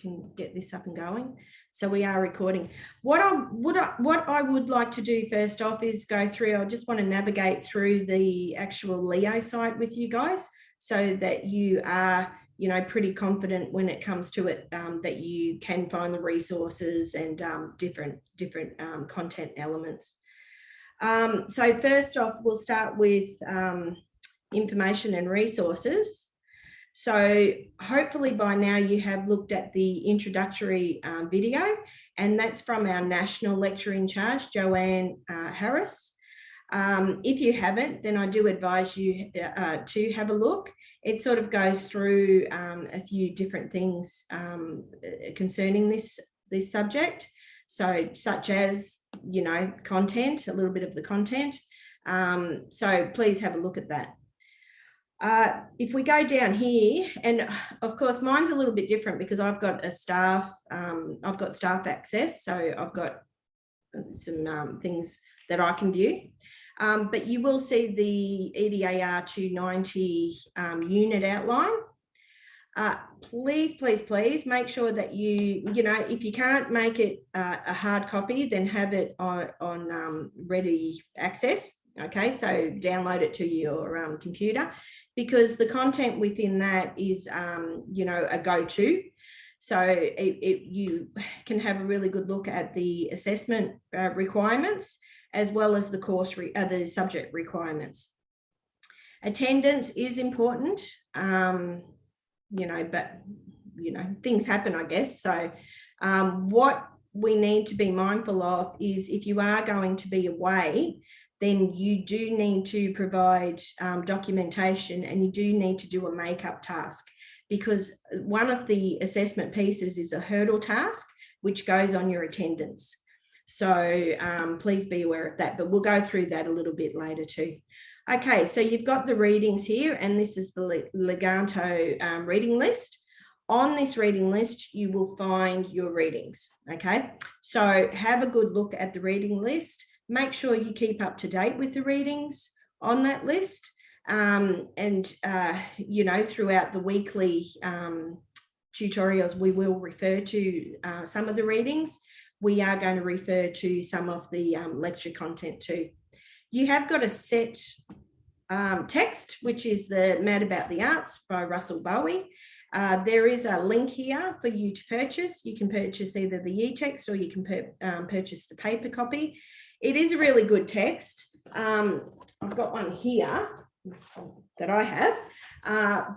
can get this up and going. So we are recording. What I would like to do first off is go through, I just want to navigate through the actual Leo site with you guys so that you are, you know, pretty confident when it comes to it, that you can find the resources and different content elements. So first off, we'll start with information and resources. So hopefully by now you have looked at the introductory video, and that's from our National Lecturer in Charge, Joanne Harris. If you haven't, then I do advise you to have a look. It sort of goes through a few different things concerning this subject. So such as, you know, content, a little bit of the content. So please have a look at that. If we go down here, and of course mine's a little bit different because I've got a staff, I've got staff access, so I've got some things that I can view. But you will see the EDAR 290 unit outline. Please make sure that you know, if you can't make it a hard copy, then have it on ready access. Okay, so download it to your computer, because the content within that is, you know, a go-to. So you can have a really good look at the assessment requirements, as well as the course, the subject requirements. Attendance is important, you know, but, you know, things happen, I guess. So what we need to be mindful of is if you are going to be away, then you do need to provide documentation, and you do need to do a makeup task, because one of the assessment pieces is a hurdle task, which goes on your attendance. So please be aware of that, but we'll go through that a little bit later too. Okay, so you've got the readings here, and this is the Leganto reading list. On this reading list, you will find your readings, okay? So have a good look at the reading list. Make sure you keep up to date with the readings on that list. And, you know, throughout the weekly tutorials, we will refer to some of the readings. We are going to refer to some of the lecture content too. You have got a set text, which is the Mad About the Arts by Russell Bowie. There is a link here for you to purchase. You can purchase either the e-text, or you can purchase the paper copy. It is a really good text. I've got one here that I have,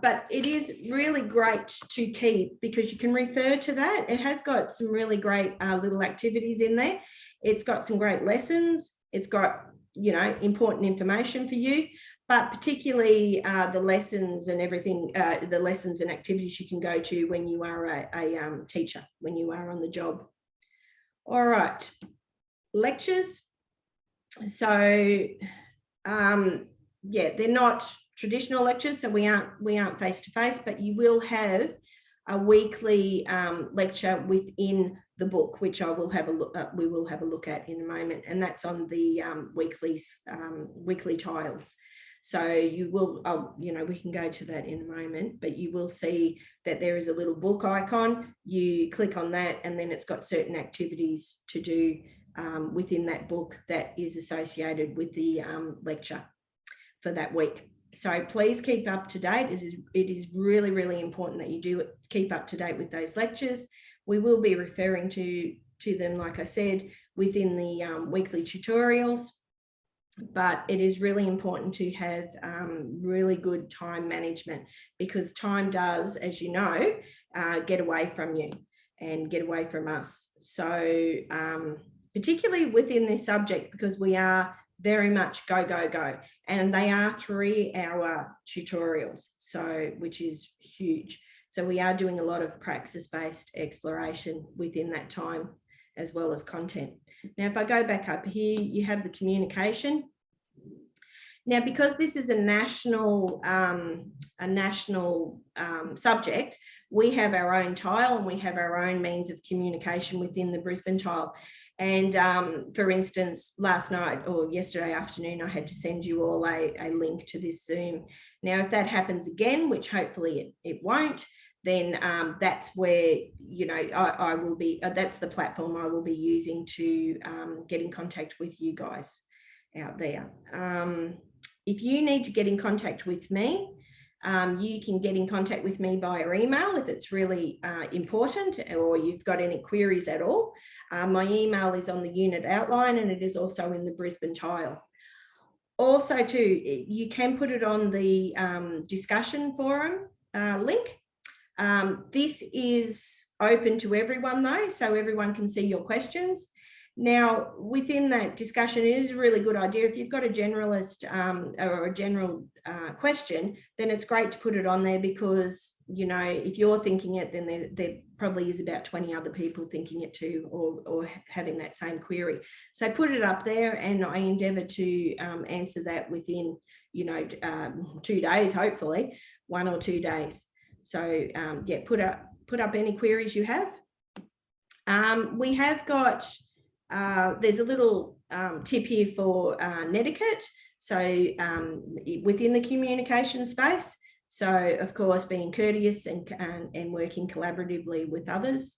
but it is really great to keep because you can refer to that. It has got some really great little activities in there. It's got some great lessons. It's got, you know, important information for you, but particularly the lessons and everything, the lessons and activities you can go to when you are a teacher, when you are on the job. All right, lectures. So yeah, they're not traditional lectures, so we aren't face to face, but you will have a weekly lecture within the book, which I will have a look at, we will have a look at in a moment, and that's on the weekly tiles. So you will, you know, we can go to that in a moment, but you will see that there is a little book icon. You click on that, and then it's got certain activities to do within that book that is associated with the lecture for that week. So please keep up to date. It is really, really important that you do keep up to date with those lectures. We will be referring to them, like I said, within the weekly tutorials, but it is really important to have really good time management, because time does, as you know, get away from you and get away from us. So particularly within this subject, because we are very much go, go, go. And they are 3-hour tutorials, so which is huge. So we are doing a lot of praxis-based exploration within that time, as well as content. Now, if I go back up here, you have the communication. Now, because this is a national subject, we have our own tile and we have our own means of communication within the Brisbane tile. And for instance, last night or yesterday afternoon, I had to send you all a link to this Zoom. Now, if that happens again, which hopefully it won't, then that's where, you know, I will be, that's the platform I will be using to get in contact with you guys out there. If you need to get in contact with me, you can get in contact with me via email if it's really important, or you've got any queries at all. My email is on the unit outline, and it is also in the Brisbane tile. Also too, you can put it on the discussion forum link. This is open to everyone though, so everyone can see your questions. Now, within that discussion, it is a really good idea. If you've got a generalist or a general question, then it's great to put it on there, because, you know, if you're thinking it, then there probably is about 20 other people thinking it too, or having that same query. So put it up there, and I endeavour to answer that within, you know, 2 days, hopefully 1 or 2 days. So yeah, put up any queries you have. We have got, there's a little tip here for netiquette. So within the communication space. So of course, being courteous and working collaboratively with others.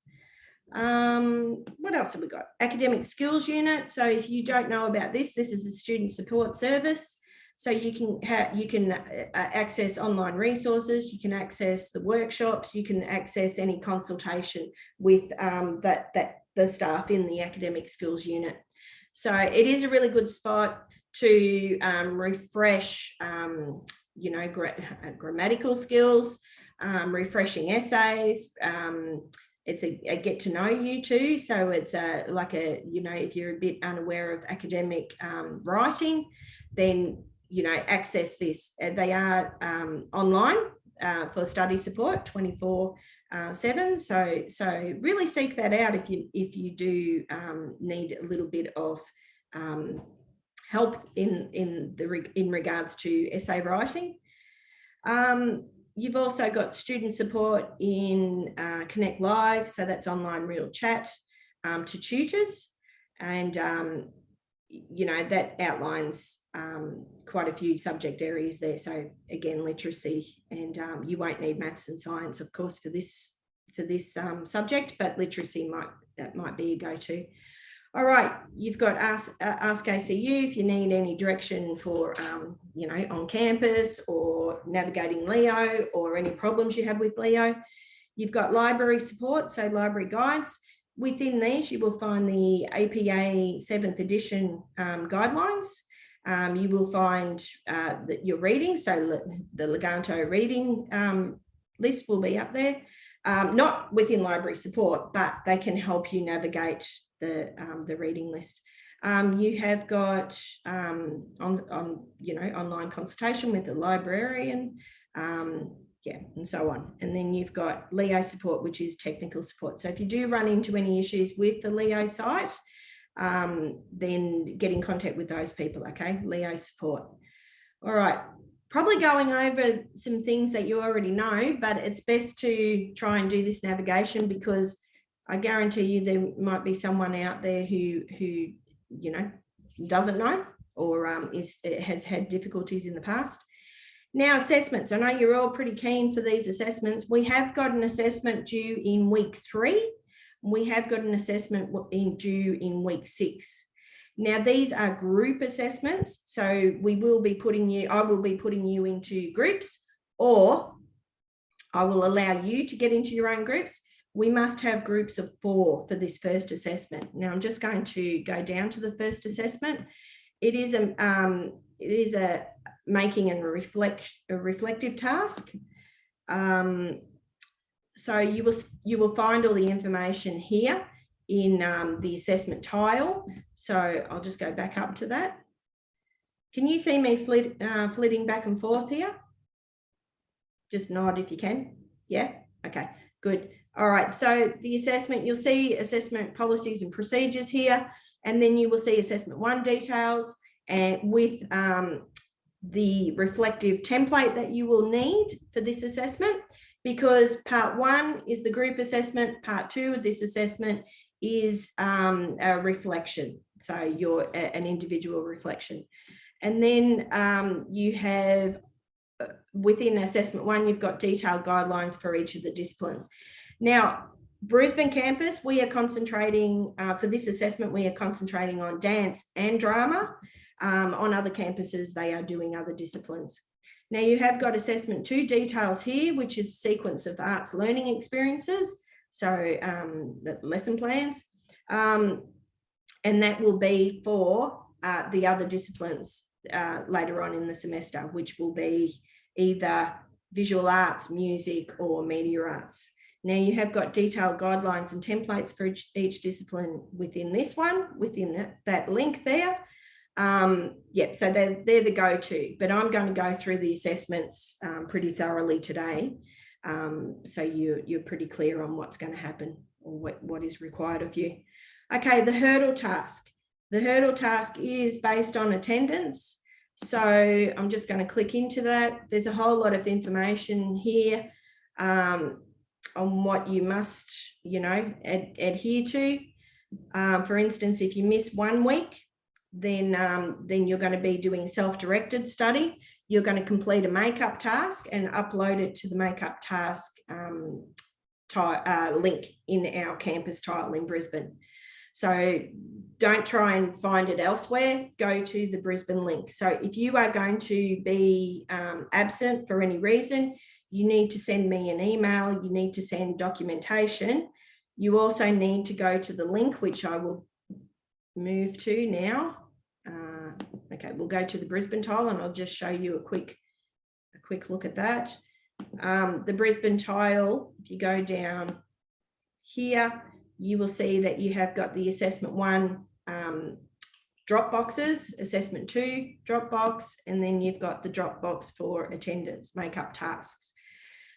What else have we got? Academic skills unit. So if you don't know about this, this is a student support service. So you can access online resources, you can access the workshops, you can access any consultation with the staff in the academic skills unit. So it is a really good spot to refresh, you know, grammatical skills, refreshing essays. It's a get to know you too. So it's like a, you know, if you're a bit unaware of academic writing, then, you know, access this. They are online for study support 24/7. So really seek that out if you do need a little bit of help in regards to essay writing. You've also got student support in Connect Live, so that's online real chat to tutors, and you know, that outlines quite a few subject areas there. So again, literacy, and you won't need maths and science, of course, for this subject, but literacy might be a go-to. All right, you've got Ask ACU if you need any direction for, you know, on campus or navigating Leo, or any problems you have with Leo. You've got library support, so library guides. Within these, you will find the APA 7th edition guidelines. You will find your reading, so the Leganto reading list will be up there. Not within library support, but they can help you navigate the reading list. You have got you know, online consultation with the librarian, yeah, and so on. And then you've got Leo support, which is technical support. So if you do run into any issues with the Leo site, then get in contact with those people, okay? Leo support. All right, probably going over some things that you already know, but it's best to try and do this navigation, because I guarantee you there might be someone out there who you know, doesn't know, or has had difficulties in the past. Now, assessments. I know you're all pretty keen for these assessments. We have got an assessment due in week 3. We have got an assessment due in week 6. Now, these are group assessments. So we will be I will be putting you into groups, or I will allow you to get into your own groups. We must have groups of 4 for this first assessment. Now, I'm just going to go down to the first assessment. It is a making and a reflective task. So you will find all the information here in the assessment tile. So I'll just go back up to that. Can you see me flitting back and forth here? Just nod if you can. Yeah, okay, good. All right, so the assessment, you'll see assessment policies and procedures here, and then you will see assessment 1 details, and with the reflective template that you will need for this assessment, because part 1 is the group assessment, part 2 of this assessment is a reflection, so an individual reflection. And then you have within assessment 1, you've got detailed guidelines for each of the disciplines. Now, Brisbane campus, we are concentrating, for this assessment, we are concentrating on dance and drama. On other campuses, they are doing other disciplines. Now, you have got assessment 2 details here, which is sequence of arts learning experiences. So the lesson plans. And that will be for the other disciplines later on in the semester, which will be either visual arts, music, or media arts. Now you have got detailed guidelines and templates for each discipline within this one, within that link there. Yep, so they're the go-to, but I'm going to go through the assessments pretty thoroughly today. So you're pretty clear on what's going to happen or what is required of you. Okay, the hurdle task. The hurdle task is based on attendance. So I'm just going to click into that. There's a whole lot of information here on what you must, adhere to. For instance, if you miss 1 week, then you're going to be doing self-directed study. You're going to complete a makeup task and upload it to the makeup task link in our campus tile in Brisbane. So don't try and find it elsewhere, go to the Brisbane link. So if you are going to be absent for any reason, you need to send me an email, you need to send documentation. You also need to go to the link, which I will move to now. Okay, we'll go to the Brisbane tile and I'll just show you a quick look at that. The Brisbane tile, if you go down here, you will see that you have got the assessment 1 drop boxes, assessment 2 drop box, and then you've got the drop box for attendance makeup tasks.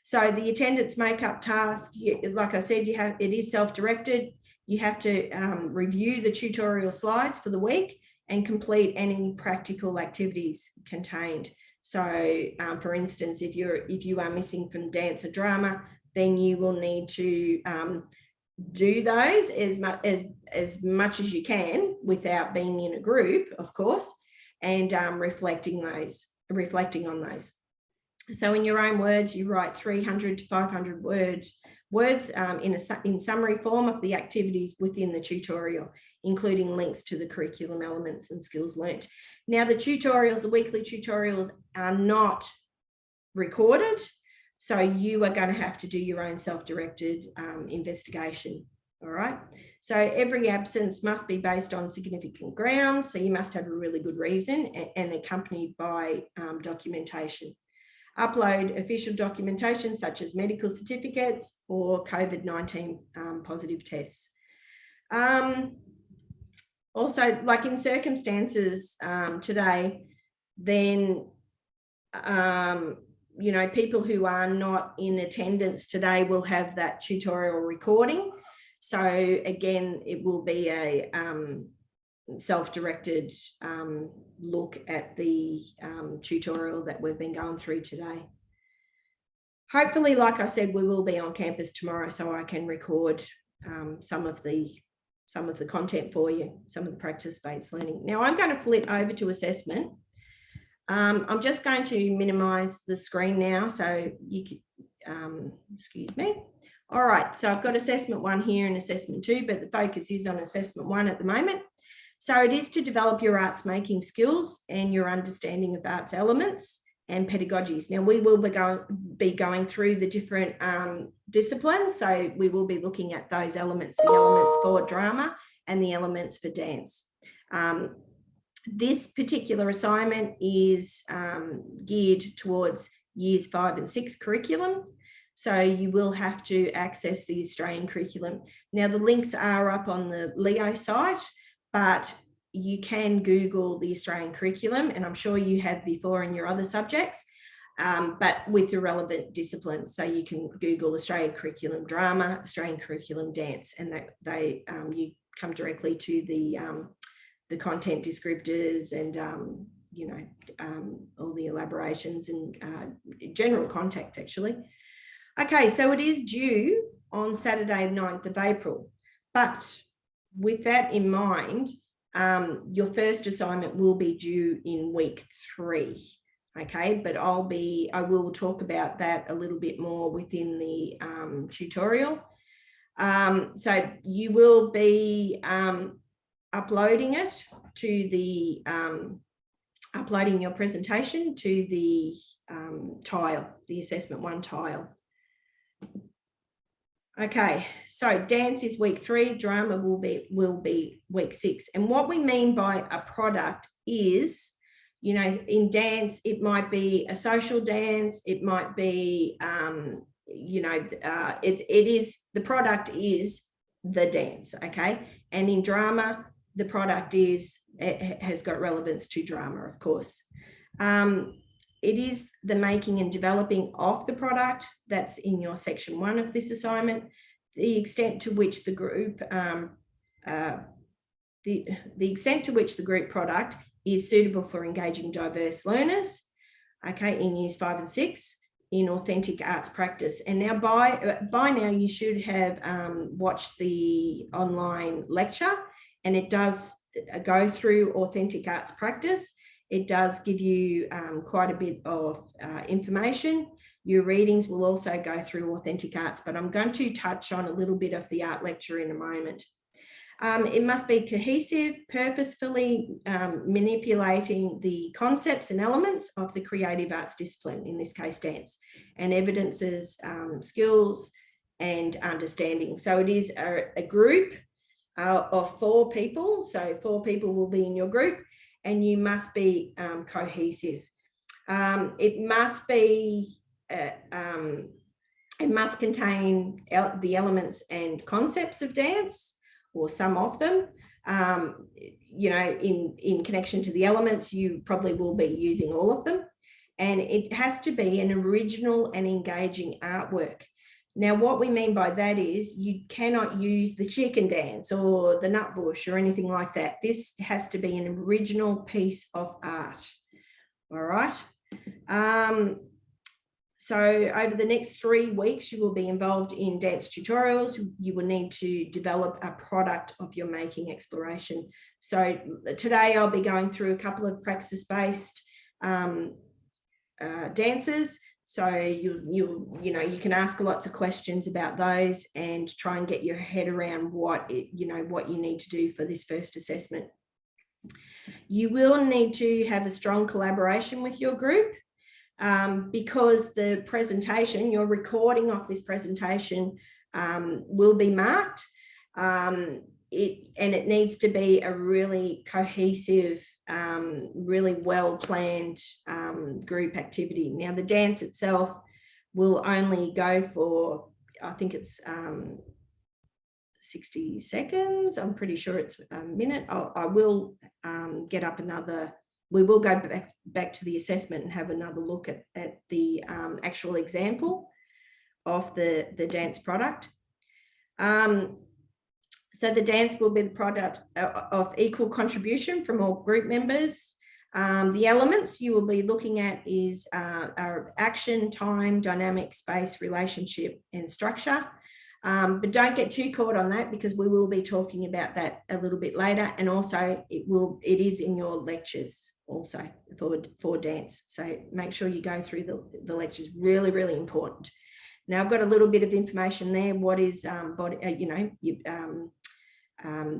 So the attendance makeup task, like I said, it is self-directed. You have to review the tutorial slides for the week and complete any practical activities contained. So for instance, if you are missing from dance or drama, then you will need to do those as much as you can without being in a group, of course, and reflecting on those. So in your own words, you write 300 to 500 words in summary form of the activities within the tutorial, including links to the curriculum elements and skills learnt. Now, the weekly tutorials are not recorded, so you are going to have to do your own self-directed investigation. All right. So every absence must be based on significant grounds. So you must have a really good reason and accompanied by documentation. Upload official documentation such as medical certificates or COVID-19 positive tests. Also, like in circumstances today, then people who are not in attendance today will have that tutorial recording. So again, it will be a self-directed look at the tutorial that we've been going through today. Hopefully, like I said, we will be on campus tomorrow, so I can record some of the content for you, some of the practice-based learning. Now I'm going to flip over to assessment. I'm just going to minimize the screen now, so you can, excuse me. All right, so I've got assessment 1 here and assessment 2, but the focus is on assessment 1 at the moment. So it is to develop your arts making skills and your understanding of arts elements and pedagogies. Now we will be going through the different disciplines. So we will be looking at those elements, the elements for drama and the elements for dance. This particular assignment is geared towards years 5 and 6 curriculum. So you will have to access the Australian curriculum. Now the links are up on the Leo site, but you can Google the Australian curriculum, and I'm sure you have before in your other subjects, but with the relevant disciplines. So you can Google Australian curriculum drama, Australian curriculum dance, and you come directly to the content descriptors and all the elaborations and general content actually. Okay, so it is due on Saturday, 9th of April, but with that in mind, your first assignment will be due in week 3. Okay, but I will talk about that a little bit more within the tutorial. So you will be uploading it to the uploading your presentation to the tile, the assessment 1 tile. Okay, so dance is week 3, drama will be week 6. And what we mean by a product is, you know, in dance, it might be a social dance, it might be, you know, it is, the product is the dance, okay? And in drama, the product is, it has got relevance to drama, of course. It is the making and developing of the product that's in your section 1 of this assignment. The extent to which the group, the extent to which the group product is suitable for engaging diverse learners, okay, in years 5 and 6, in authentic arts practice. And now by now you should have watched the online lecture, and it does go through authentic arts practice. It does give you quite a bit of information. Your readings will also go through authentic arts, but I'm going to touch on a little bit of the art lecture in a moment. It must be cohesive, purposefully manipulating the concepts and elements of the creative arts discipline, in this case dance, and evidences skills and understanding. So it is a group of 4 people. So 4 people will be in your group, and you must be cohesive. It must be, it must contain the elements and concepts of dance, or some of them. You know, in connection to the elements, you probably will be using all of them. And it has to be an original and engaging artwork. Now, what we mean by that is you cannot use the chicken dance or the nut bush or anything like that. This has to be an original piece of art. All right. So over the next 3 weeks, you will be involved in dance tutorials. You will need to develop a product of your making exploration. So today I'll be going through a couple of praxis-based dances. So you can ask lots of questions about those and try and get your head around what you need to do for this first assessment. You will need to have a strong collaboration with your group, because the presentation, your recording of this presentation will be marked. It needs to be a really cohesive, really well-planned group activity. Now, the dance itself will only go for, I think it's 60 seconds. I'm pretty sure it's a minute. I will get up another, we will go back to the assessment and have another look at the actual example of the dance product. So the dance will be the product of equal contribution from all group members. The elements you will be looking at is our action, time, dynamic, space, relationship, and structure. But don't get too caught on that, because we will be talking about that a little bit later. And also it is in your lectures also for dance. So make sure you go through the lectures, really, really important. Now I've got a little bit of information there. What is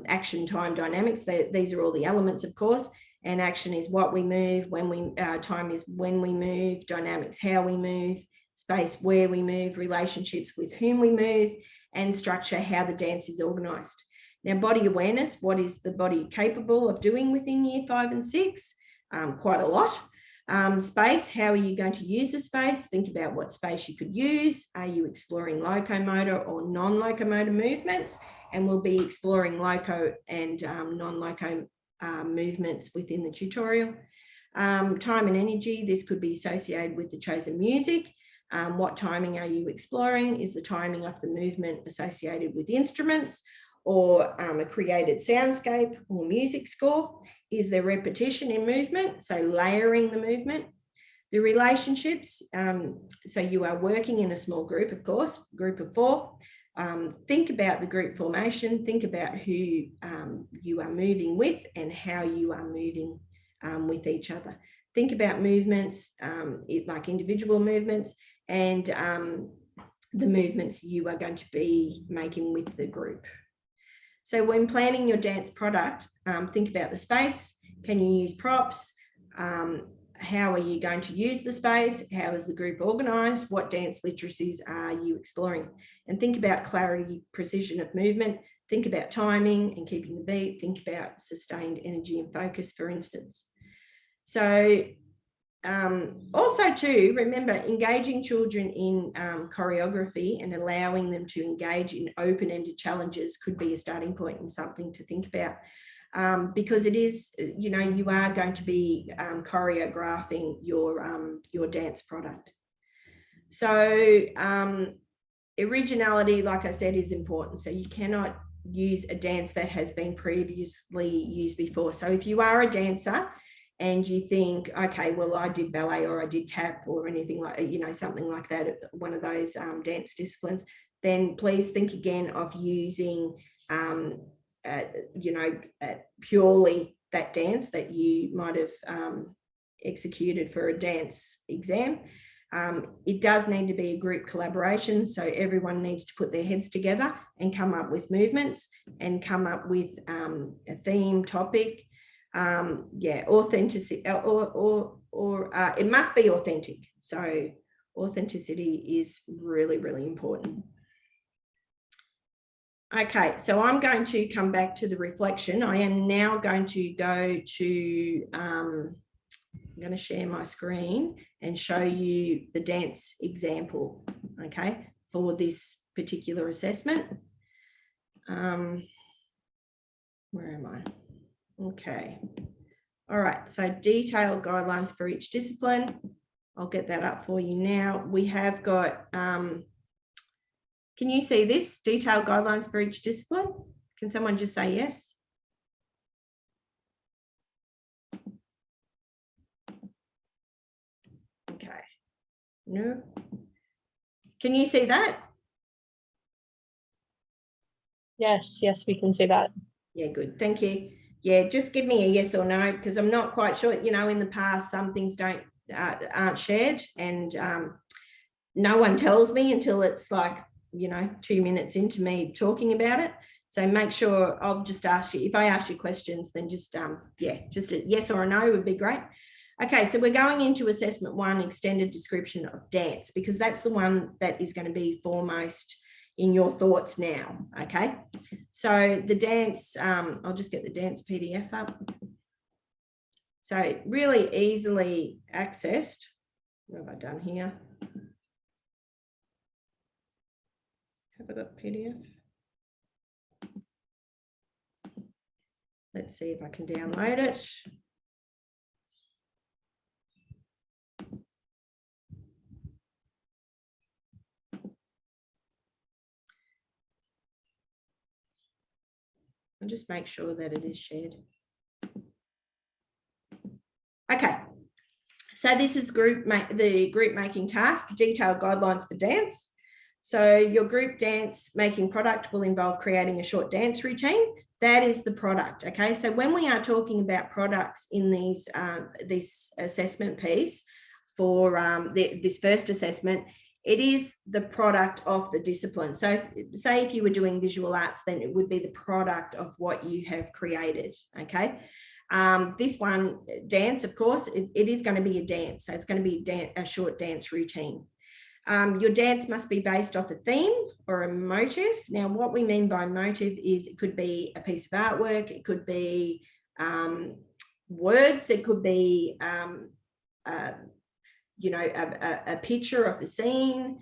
action, time, dynamics? These are all the elements, of course. And action is what we move, when we, time is when we move, dynamics, how we move, space, where we move, relationships, with whom we move, and structure, how the dance is organised. Now, body awareness, what is the body capable of doing within year 5 and 6? Quite a lot. Space, how are you going to use the space? Think about what space you could use. Are you exploring locomotor or non-locomotor movements? And we'll be exploring loco and non-loco movements within the tutorial. Time and energy, this could be associated with the chosen music. What timing are you exploring? Is the timing of the movement associated with instruments or a created soundscape or music score? Is there repetition in movement? So layering the movement. The relationships, so you are working in a small group, of course, group of 4. Think about the group formation, think about who you are moving with and how you are moving with each other. think about movements, like individual movements, and the movements you are going to be making with the group. So when planning your dance product, think about the space. Can you use props? How are you going to use the space? How is the group organised? What dance literacies are you exploring? And think about clarity, precision of movement. Think about timing and keeping the beat. Think about sustained energy and focus, for instance. So also too, remember, engaging children in choreography and allowing them to engage in open-ended challenges could be a starting point and something to think about. Because it is, you know, you are going to be choreographing your dance product. So originality, like I said, is important. So you cannot use a dance that has been previously used before. So if you are a dancer and you think, okay, well, I did ballet or I did tap or anything like, you know, something like that, one of those dance disciplines, then please think again of using you know, purely that dance that you might have executed for a dance exam. It does need to be a group collaboration, so everyone needs to put their heads together and come up with movements and come up with a theme, topic. Yeah, authenticity, or it must be authentic. So authenticity is really, really important. Okay, so I'm going to come back to the reflection. I am now going to go to, I'm going to share my screen and show you the dance example, okay, for this particular assessment. Where am I? Okay. All right, so detailed guidelines for each discipline. I'll get that up for you now. We have got, can you see this? Detailed guidelines for each discipline? Can someone just say yes? Okay. No. Can you see that? Yes, we can see that. Yeah, good. Thank you. Yeah, just give me a yes or no, because I'm not quite sure. You know, in the past, some things aren't shared, and no one tells me until it's like, you know, 2 minutes into me talking about it. So make sure, I'll just ask you, if I ask you questions, then just, yeah, just a yes or a no would be great. Okay, so we're going into assessment 1, extended description of dance, because that's the one that is going to be foremost in your thoughts now, okay? So the dance, I'll just get the dance PDF up. So really easily accessed. What have I done here? Have I got PDF? Let's see if I can download it. I'll just make sure that it is shared. Okay, so this is the group making task, detailed guidelines for dance. So your group dance making product will involve creating a short dance routine. That is the product, okay? So when we are talking about products in these this assessment piece for this first assessment, it is the product of the discipline. So say if you were doing visual arts, then it would be the product of what you have created, okay? This one, dance, of course, it is going to be a dance. So it's going to be a short dance routine. Your dance must be based off a theme or a motive. Now, what we mean by motive is it could be a piece of artwork, it could be words, it could be, you know, a picture of a scene,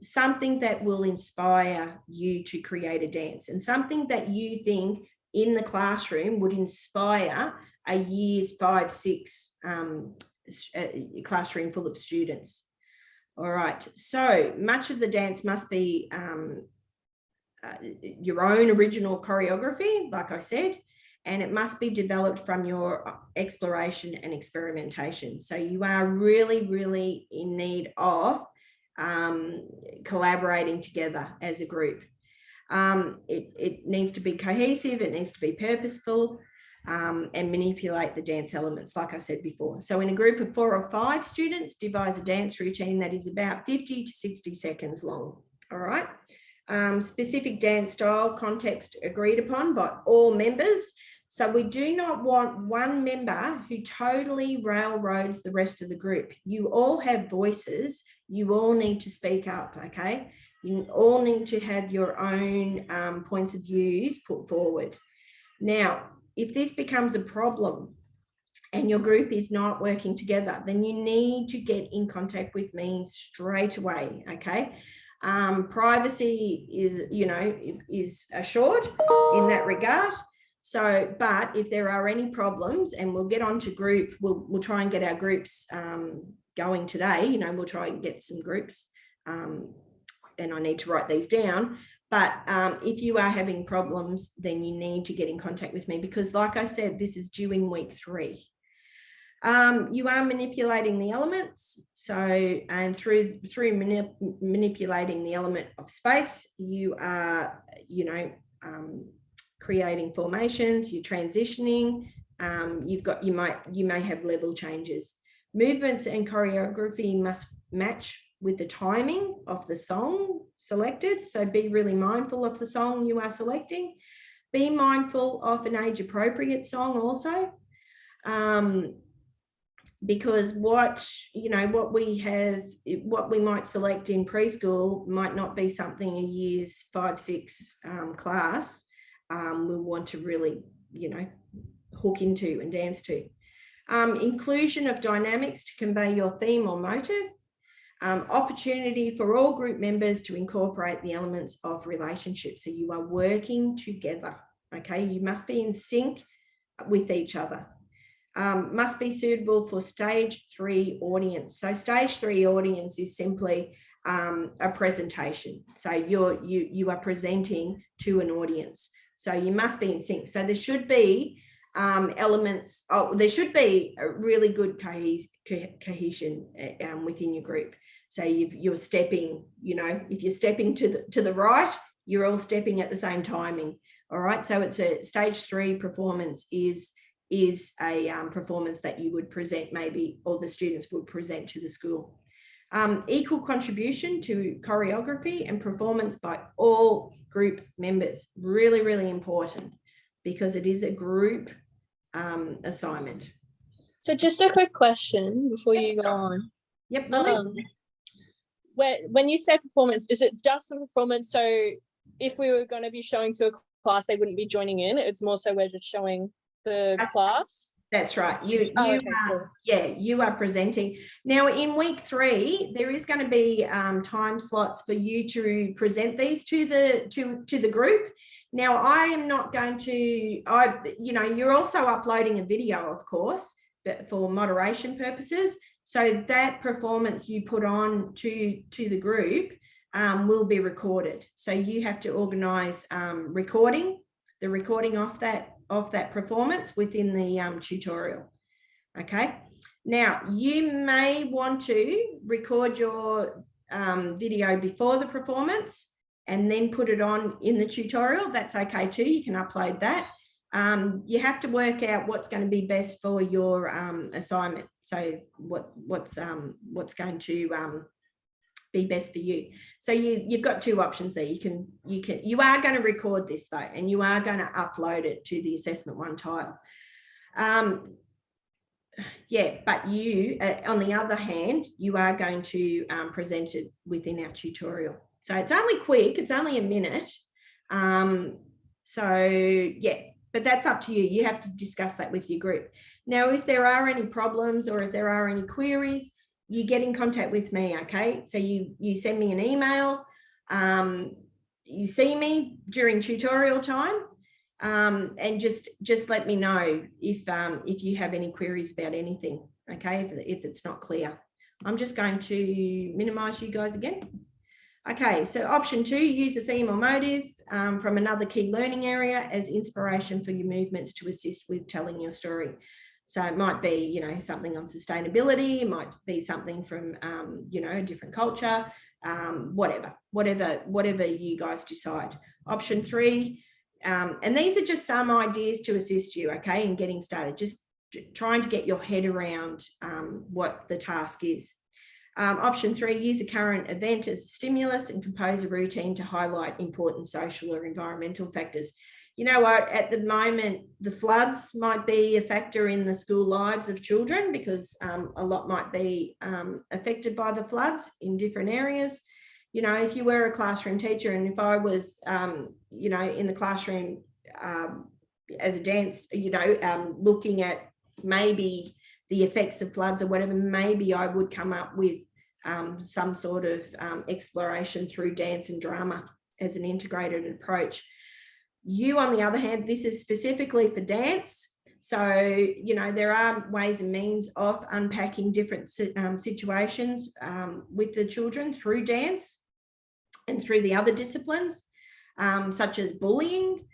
something that will inspire you to create a dance, and something that you think in the classroom would inspire a years 5, 6 classroom full of students. All right, so much of the dance must be your own original choreography, like I said, and it must be developed from your exploration and experimentation. So you are really, really in need of collaborating together as a group. It needs to be cohesive, it needs to be purposeful. and manipulate the dance elements, like I said before. So in a group of 4 or 5 students, devise a dance routine that is about 50 to 60 seconds long. All right. Specific dance style context agreed upon by all members. So we do not want one member who totally railroads the rest of the group. You all have voices. You all need to speak up, okay? You all need to have your own points of views put forward. Now, if this becomes a problem and your group is not working together, then you need to get in contact with me straight away, okay? Privacy is assured in that regard. So, but if there are any problems, and we'll get on to group, we'll try and get our groups going today. We'll try and get some groups, and I need to write these down. But if you are having problems, then you need to get in contact with me, because like I said, this is due in week 3. You are manipulating the elements. So, and through manipulating the element of space, you are, creating formations, you're transitioning, you may have level changes. Movements and choreography must match with the timing of the song selected. So be really mindful of the song you are selecting. Be mindful of an age appropriate song also. Because what we might select in preschool might not be something a years 5, 6 class we want to really, hook into and dance to. Inclusion of dynamics to convey your theme or motive. Opportunity for all group members to incorporate the elements of relationship. So you are working together, okay? You must be in sync with each other. Must be suitable for stage 3 audience. So stage 3 audience is simply a presentation. So you are presenting to an audience. So you must be in sync. So there should be elements. There should be a really good cohesion within your group. So you're stepping. If you're stepping to the right, you're all stepping at the same timing. All right. So it's a stage 3 performance is a performance that you would present, maybe, or the students would present to the school. Equal contribution to choreography and performance by all group members. Really, really important, because it is a group assignment. So just a quick question before you go on. Yep. When you say performance, is it just a performance? So if we were going to be showing to a class, they wouldn't be joining in. It's more so we're just showing the class. That's right. You are presenting. Now in week 3, there is going to be time slots for you to present these to the group. Now I am not going to, you're also uploading a video, of course, but for moderation purposes. So that performance you put on to the group will be recorded. So you have to organise the recording of that performance within the tutorial. Okay. Now you may want to record your video before the performance and then put it on in the tutorial. That's okay too. You can upload that. You have to work out what's going to be best for your assignment. So what's going to be best for you. So you've got 2 options there. You are going to record this though, and you are going to upload it to the Assessment 1 tile. But you, on the other hand, you are going to present it within our tutorial. So it's only quick, it's only a minute. But that's up to you. You have to discuss that with your group. Now, if there are any problems or if there are any queries, you get in contact with me, okay? So you send me an email, you see me during tutorial time, and just let me know if you have any queries about anything, okay? If it's not clear. I'm just going to minimize you guys again. Okay, so option 2, use a theme or motive from another key learning area as inspiration for your movements to assist with telling your story. So it might be, something on sustainability, it might be something from, a different culture, whatever you guys decide. Option 3, And these are just some ideas to assist you, okay, in getting started, just trying to get your head around what the task is. Option 3, use a current event as a stimulus and compose a routine to highlight important social or environmental factors. You know what, at the moment, the floods might be a factor in the school lives of children because a lot might be affected by the floods in different areas. You know, if you were a classroom teacher and if I was, you know, in the classroom as a dance, you know, looking at maybe the effects of floods or whatever, maybe I would come up with some sort of exploration through dance and drama as an integrated approach. You, on the other hand, this is specifically for dance. So, you know, there are ways and means of unpacking different situations with the children through dance and through the other disciplines, such as bullying,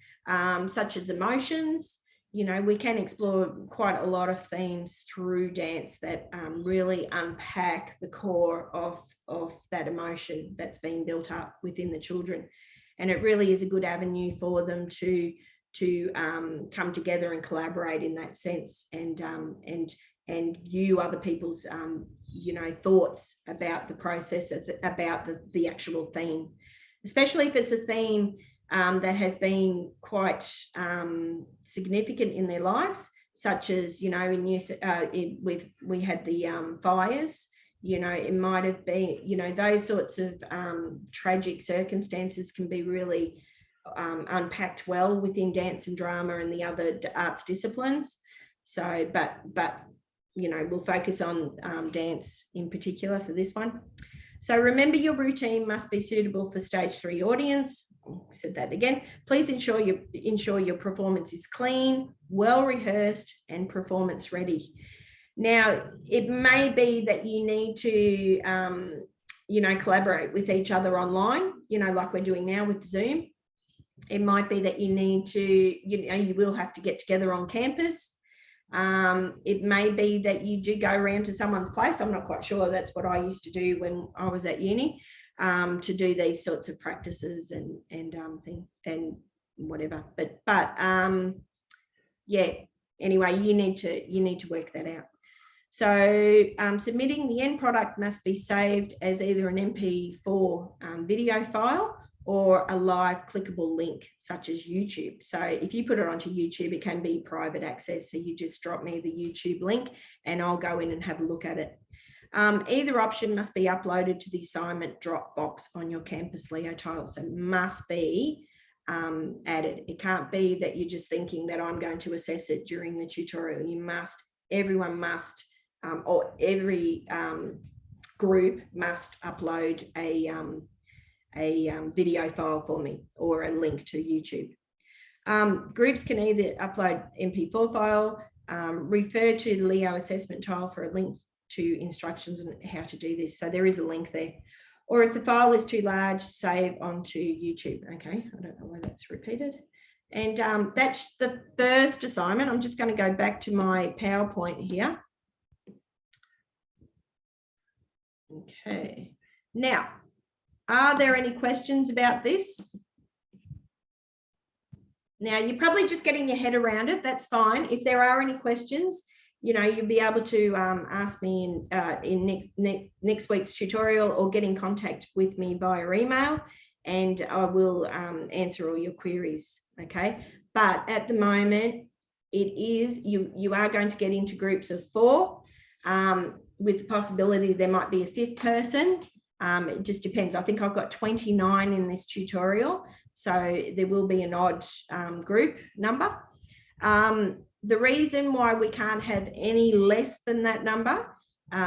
such as emotions. You know, we can explore quite a lot of themes through dance that really unpack the core of that emotion that's being built up within the children. And it really is a good avenue for them to come together and collaborate in that sense, and view other people's you know, thoughts about the process about the actual theme, especially if it's a theme that has been quite significant in their lives, such as, you know, we had the fires. You know, it might have been, you know, those sorts of tragic circumstances can be really unpacked well within dance and drama and the other arts disciplines. So, but you know, we'll focus on dance in particular for this one. So remember, your routine must be suitable for stage 3 audience. I said that again. Please ensure your performance is clean, well rehearsed, and performance ready. Now, it may be that you need to, you know, collaborate with each other online, you know, like we're doing now with Zoom. It might be that you need to, you know, you will have to get together on campus. It may be that you do go around to someone's place. I'm not quite sure. That's what I used to do when I was at uni, to do these sorts of practices and whatever. But yeah. Anyway, you need to work that out. So submitting the end product must be saved as either an MP4 video file or a live clickable link, such as YouTube. So if you put it onto YouTube, it can be private access. So you just drop me the YouTube link and I'll go in and have a look at it. Either option must be uploaded to the assignment Dropbox on your campus Leo tile. So must be added. It can't be that you're just thinking that I'm going to assess it during the tutorial. Everyone must, or every group must upload a video file for me or a link to YouTube. Groups can either upload MP4 file, refer to Leo assessment tile for a link to instructions on how to do this. So there is a link there. Or if the file is too large, save onto YouTube. Okay, I don't know why that's repeated. And that's the first assignment. I'm just going to go back to my PowerPoint here. Okay, now, are there any questions about this? Now, you're probably just getting your head around it. That's fine. If there are any questions, you know, you'll be able to ask me in next week's tutorial, or get in contact with me via email, and I will answer all your queries. Okay, but at the moment, it is you are going to get into groups of 4, with the possibility there might be a 5th person. It just depends. I think I've got 29 in this tutorial, so there will be an odd group number. The reason why we can't have any less than that number,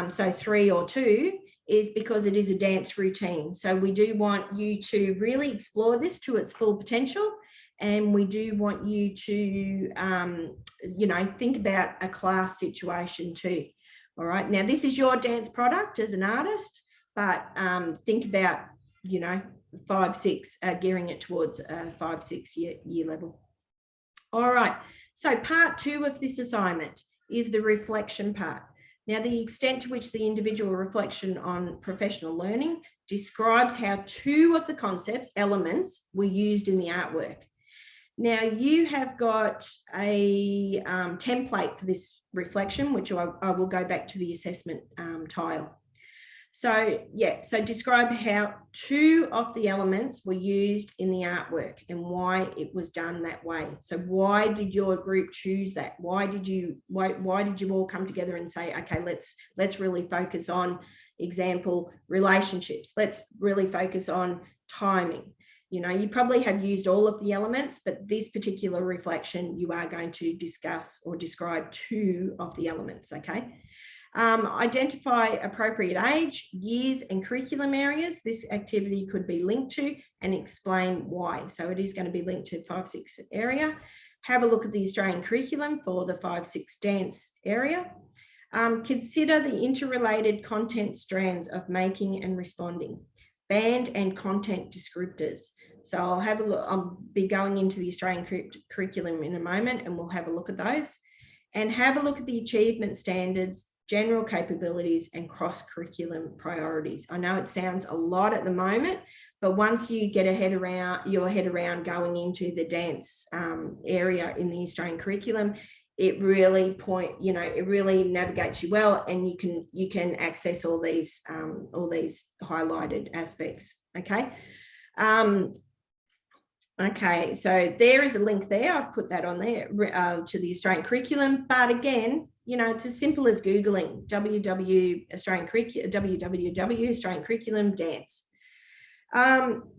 so 3 or 2, is because it is a dance routine. So we do want you to really explore this to its full potential. And we do want you to, you know, think about a class situation too. All right. Now, this is your dance product as an artist, but think about, you know, 5, 6, gearing it towards a 5, 6 year level. All right. So part 2 of this assignment is the reflection part. Now, the extent to which the individual reflection on professional learning describes how 2 of the concepts, elements, were used in the artwork. Now you have got a template for this reflection, which I will go back to the assessment tile. So yeah, so describe how 2 of the elements were used in the artwork and why it was done that way. So why did your group choose that? Why did you all come together and say, okay, let's really focus on, example, relationships. Let's really focus on timing. You know, you probably have used all of the elements, but this particular reflection, you are going to discuss or describe 2 of the elements, okay? Identify appropriate age, years and curriculum areas this activity could be linked to, and explain why. So it is going to be linked to 5-6 area. Have a look at the Australian curriculum for the 5-6 dance area. Consider the interrelated content strands of making and responding, band and content descriptors. So I'll have a look, I'll be going into the Australian curriculum in a moment and we'll have a look at those. And have a look at the achievement standards, general capabilities and cross-curriculum priorities. I know it sounds a lot at the moment, but once you get your head around going into the dance area in the Australian curriculum, it really it really navigates you well, and you can access all these highlighted aspects. Okay. Okay, so there is a link there. I've put that on there to the Australian curriculum. But again, you know, it's as simple as Googling www Australian curriculum dance.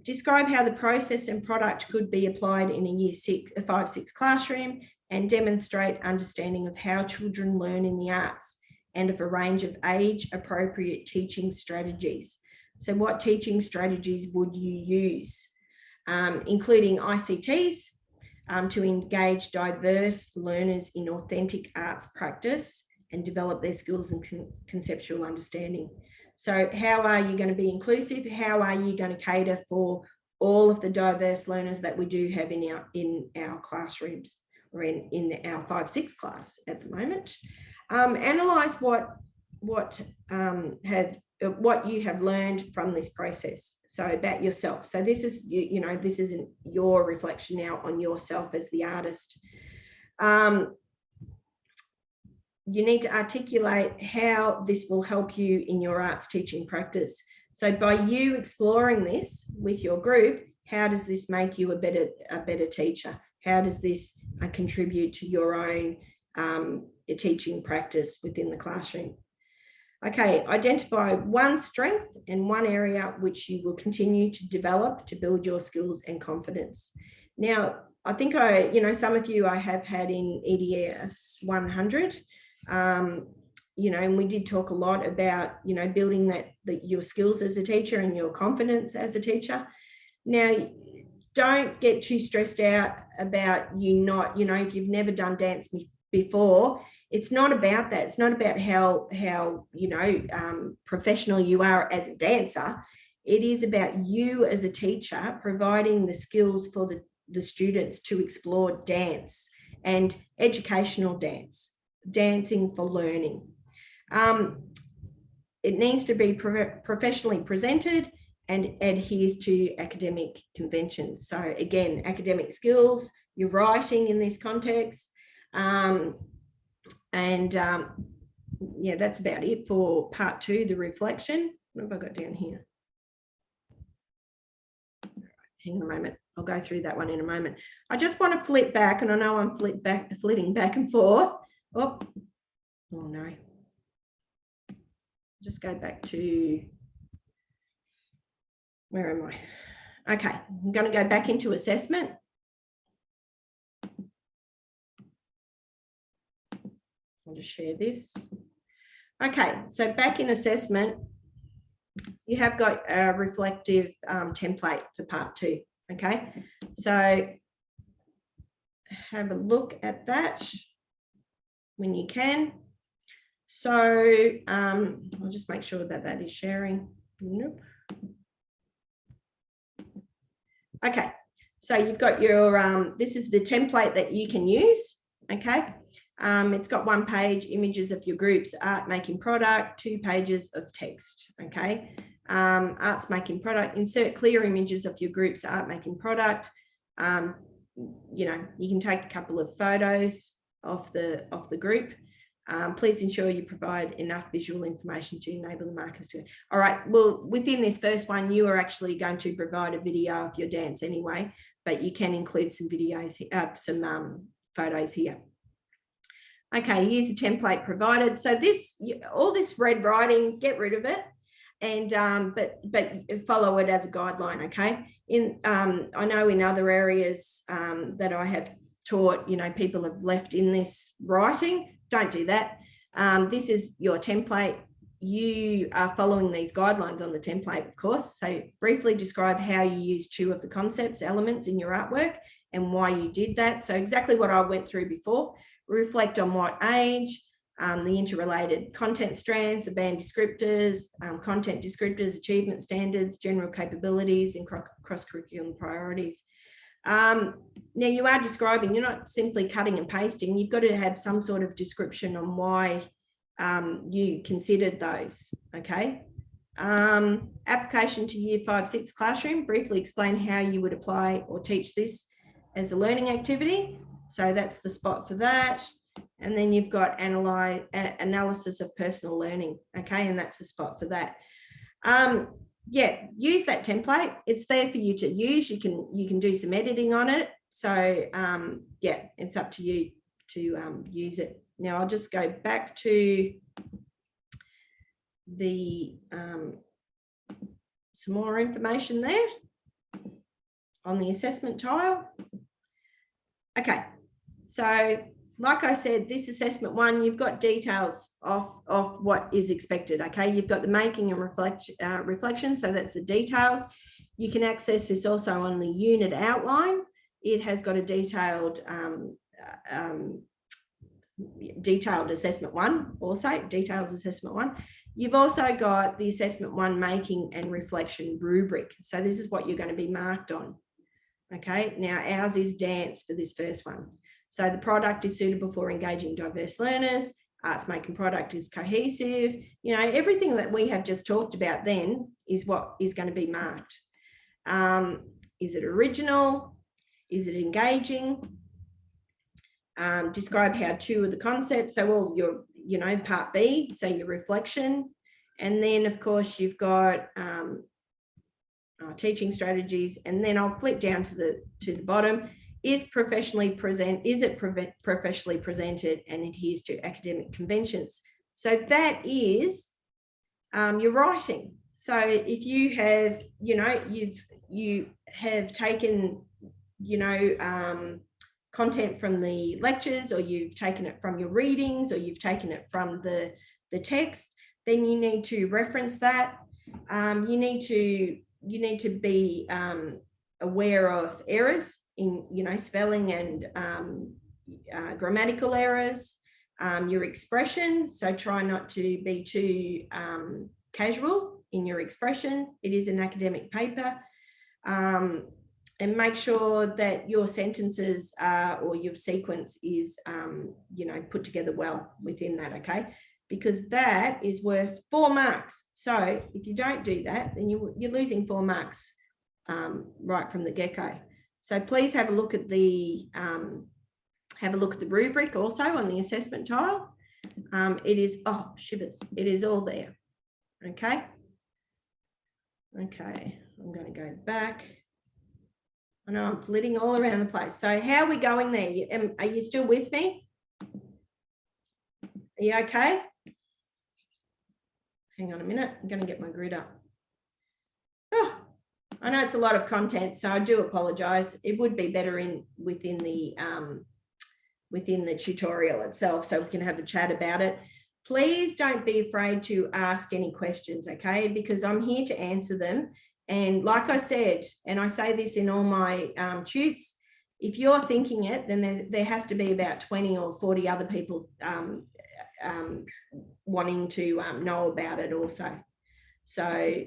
Describe how the process and product could be applied in a 5-6 classroom, and demonstrate understanding of how children learn in the arts and of a range of age-appropriate teaching strategies. So what teaching strategies would you use? Including ICTs to engage diverse learners in authentic arts practice and develop their skills and conceptual understanding. So how are you going to be inclusive? How are you going to cater for all of the diverse learners that we do have in our classrooms, or in our 5-6 class at the moment? Analyse what you have learned from this process, so about yourself. So this is, you know, this isn't your reflection now on yourself as the artist. You need to articulate how this will help you in your arts teaching practice. So by you exploring this with your group, how does this make you a better teacher? How does this contribute to your own teaching practice within the classroom? Okay, identify one strength and one area which you will continue to develop to build your skills and confidence. Now, I think some of you I have had in EDS 100, you know, and we did talk a lot about, you know, building your skills as a teacher and your confidence as a teacher. Now, don't get too stressed out about if you've never done dance before. It's not about that. It's not about how professional you are as a dancer. It is about you as a teacher providing the skills for the students to explore dance and educational dance, dancing for learning. It needs to be professionally presented and adheres to academic conventions. So again, academic skills, your writing in this context, yeah, that's about it for part 2, the reflection. What have I got down here? Hang on a moment. I'll go through that one in a moment. I just want to flip back, and I know I'm flitting back and forth. Oh no. Just go back to, where am I? Okay, I'm going to go back into assessment. I'll just share this. Okay, so back in assessment, you have got a reflective template for part 2. Okay, so have a look at that when you can. So I'll just make sure that that is sharing. Nope. Okay, so you've got your, this is the template that you can use. Okay. It's got 1 page, images of your groups, art making product, 2 pages of text. Okay, arts making product, insert clear images of your groups, art making product, you know, you can take a couple of photos of the group. Please ensure you provide enough visual information to enable the markers to. All right, well, within this first one, you are actually going to provide a video of your dance anyway, but you can include some videos, some photos here. Okay, use a template provided. So this, all this red writing, get rid of it, and but follow it as a guideline. Okay. I know in other areas that I have taught, you know, people have left in this writing. Don't do that. This is your template. You are following these guidelines on the template, of course. So briefly describe how you use 2 of the concepts, elements in your artwork and why you did that. So exactly what I went through before. Reflect on what age, the interrelated content strands, the band descriptors, content descriptors, achievement standards, general capabilities, and cross-curriculum priorities. Now you are describing, you're not simply cutting and pasting. You've got to have some sort of description on why you considered those. Okay. Application to Year 5-6 classroom. Briefly explain how you would apply or teach this as a learning activity. So that's the spot for that. And then you've got analysis of personal learning. Okay, and that's the spot for that. Yeah, use that template. It's there for you to use. You can do some editing on it. So yeah, it's up to you to use it. Now I'll just go back to the some more information there on the assessment tile. Okay, so like I said, this assessment 1, you've got details of what is expected. Okay, you've got the making and reflection, so that's the details. You can access this also on the unit outline. It has got a detailed assessment 1, also details assessment 1. You've also got the assessment 1 making and reflection rubric. So this is what you're going to be marked on. Okay, now ours is dance for this first one. So the product is suitable for engaging diverse learners. Arts making product is cohesive. You know, everything that we have just talked about then is what is going to be marked. Is it original? Is it engaging? Describe how 2 of the concepts. So all your, you know, part B, so your reflection. And then of course you've got teaching strategies. And then I'll flip down to the bottom. Is it professionally presented and adheres to academic conventions? So that is your writing. So if you have, you know, you have taken, you know, content from the lectures, or you've taken it from your readings, or you've taken it from the text, then you need to reference that. You need to be aware of errors in, you know, spelling and grammatical errors, your expression. So try not to be too casual in your expression. It is an academic paper. And make sure that your sentences or your sequence is, you know, put together well within that, okay? Because that is worth 4 marks. So if you don't do that, then you're losing 4 marks right from the get-go. So please have a look at the rubric also on the assessment tile. It is, oh, shivers, it is all there. Okay. Okay, I'm going to go back. I know I'm flitting all around the place. So how are we going there? Are you still with me? Are you okay? Hang on a minute. I'm going to get my grid up. Oh, I know it's a lot of content, so I do apologise. It would be better within the tutorial itself, so we can have a chat about it. Please don't be afraid to ask any questions, okay? Because I'm here to answer them. And like I said, and I say this in all my tutes, if you're thinking it, then there has to be about 20 or 40 other people wanting to know about it also. So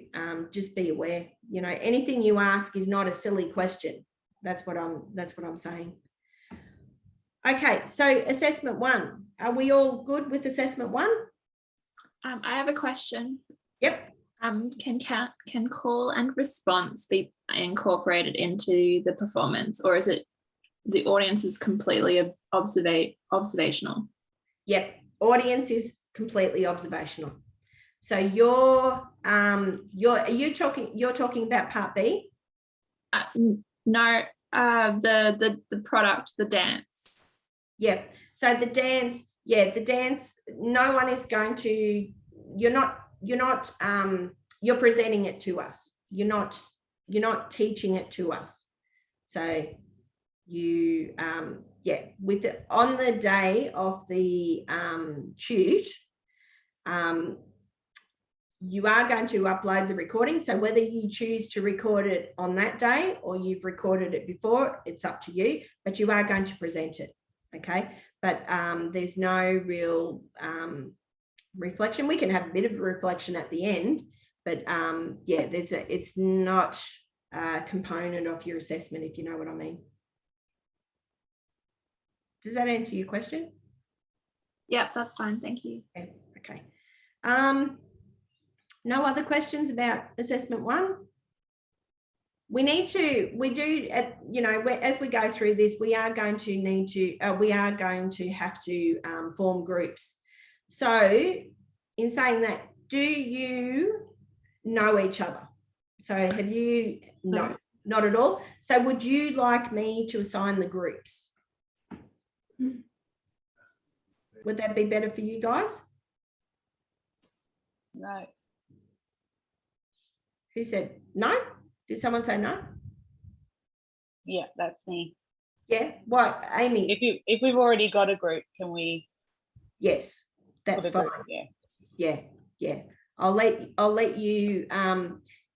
just be aware, you know, anything you ask is not a silly question. That's what I'm saying. Okay, so assessment 1. Are we all good with assessment 1? I have a question. Yep. Can call and response be incorporated into the performance, or is it the audience is completely observational. Yep, audience is completely observational. So you're talking about part B? No, the product, the dance. Yep. So the dance, no one is going to, you're presenting it to us. You're not teaching it to us. So you, on the day of the shoot, you are going to upload the recording. So whether you choose to record it on that day or you've recorded it before, it's up to you, but you are going to present it. Okay. But there's no real reflection. We can have a bit of a reflection at the end, but it's not a component of your assessment, if you know what I mean. Does that answer your question? Yeah, that's fine. Thank you. Okay. No other questions about assessment 1? As we go through this, we are going to have to form groups. So in saying that, do you know each other? So have you? No, not at all. So would you like me to assign the groups? Would that be better for you guys? No. Who said no? Did someone say no? Yeah, that's me. Yeah. What, Amy? If we've already got a group, can we? Yes, that's fine. Yeah. Yeah. I'll let you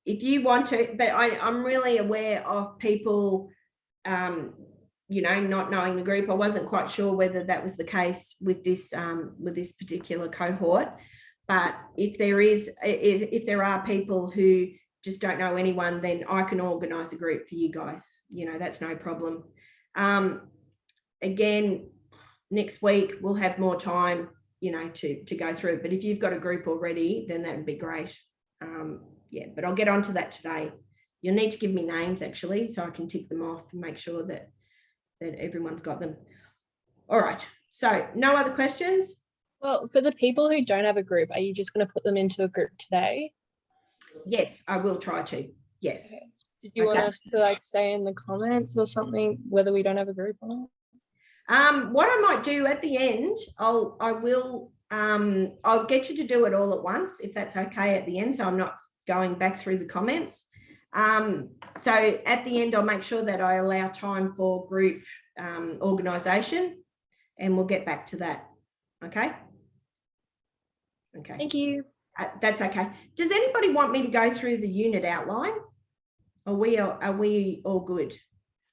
if you want to, but I'm really aware of people not knowing the group. I wasn't quite sure whether that was the case with this particular cohort, but if there are people who just don't know anyone, then I can organise a group for you guys. That's no problem. Again, next week we'll have more time, to go through it. But if you've got a group already, then that would be great. But I'll get onto that today. You'll need to give me names actually, so I can tick them off and make sure that everyone's got them. All right. So no other questions? Well, for the people who don't have a group, are you just going to put them into a group today? Yes, I will try to. Yes. Okay. Did you want us to say in the comments or something whether we don't have a group or not? What I might do at the end, I'll get you to do it all at once if that's okay at the end, so I'm not going back through the comments. So at the end, I'll make sure that I allow time for group organisation, and we'll get back to that. Okay. Thank you. That's okay. Does anybody want me to go through the unit outline? Are we all good?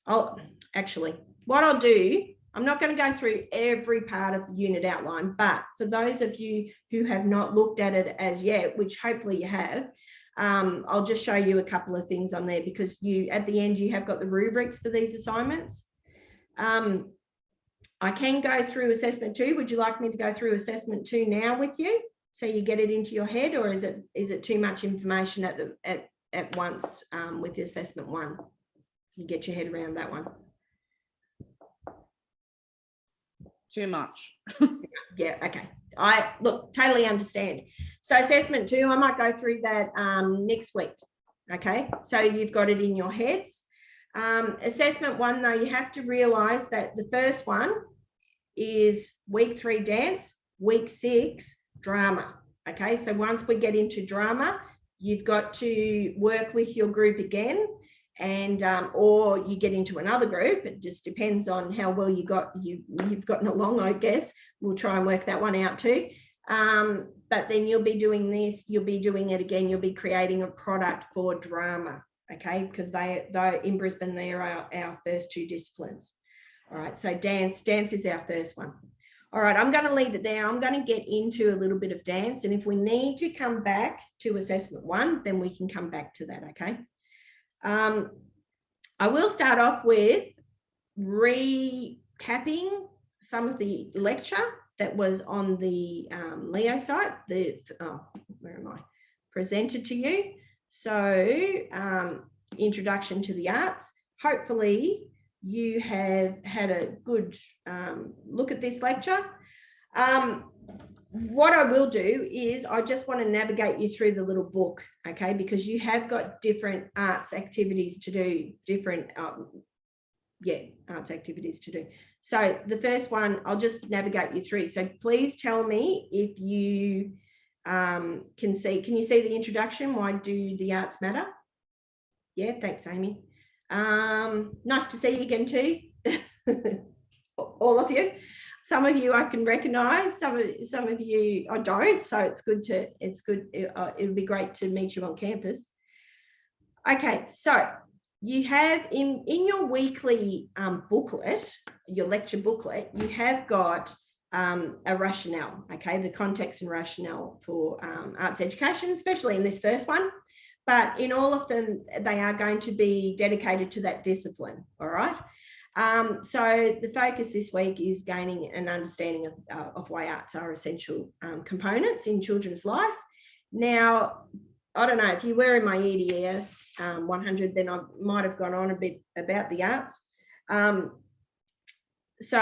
What I'll do, I'm not going to go through every part of the unit outline, but for those of you who have not looked at it as yet, which hopefully you have, I'll just show you a couple of things on there, because at the end you have got the rubrics for these assignments. I can go through assessment 2. Would you like me to go through assessment 2 now with you, so you get it into your head, or is it too much information at once with the assessment 1? You get your head around that one. Too much. Yeah, okay. I totally understand. So assessment 2, I might go through that next week. Okay, so you've got it in your heads. Assessment 1, though, you have to realise that the first one is week 3 dance, week 6 drama. Okay, so once we get into drama, you've got to work with your group again, and or you get into another group. It just depends on how well you've gotten along, I guess. We'll try and work that one out too. But then you'll be doing this, you'll be doing it again, you'll be creating a product for drama, okay? Because they in Brisbane, they are our first 2 disciplines. All right, so dance is our first one. All right, I'm going to leave it there. I'm going to get into a little bit of dance, and if we need to come back to assessment 1, then we can come back to that, okay? I will start off with recapping some of the lecture that was on the Leo site, where am I? Presented to you. So introduction to the arts. Hopefully you have had a good look at this lecture. What I will do is I just want to navigate you through the little book, okay, because you have got different arts activities to do, different arts activities to do. So the first one, I'll just navigate you through. So please tell me if you can you see the introduction? Why do the arts matter? Yeah, thanks, Amy. Nice to see you again too. All of you. Some of you I can recognize, some of you I don't, so it's good. It'll be great to meet you on campus. Okay, so you have in your weekly booklet, your lecture booklet, you have got a rationale, okay, the context and rationale for arts education, especially in this first one. But in all of them, they are going to be dedicated to that discipline, all right? So the focus this week is gaining an understanding of why arts are essential components in children's life. Now, I don't know, if you were in my EDS 100, then I might have gone on a bit about the arts. So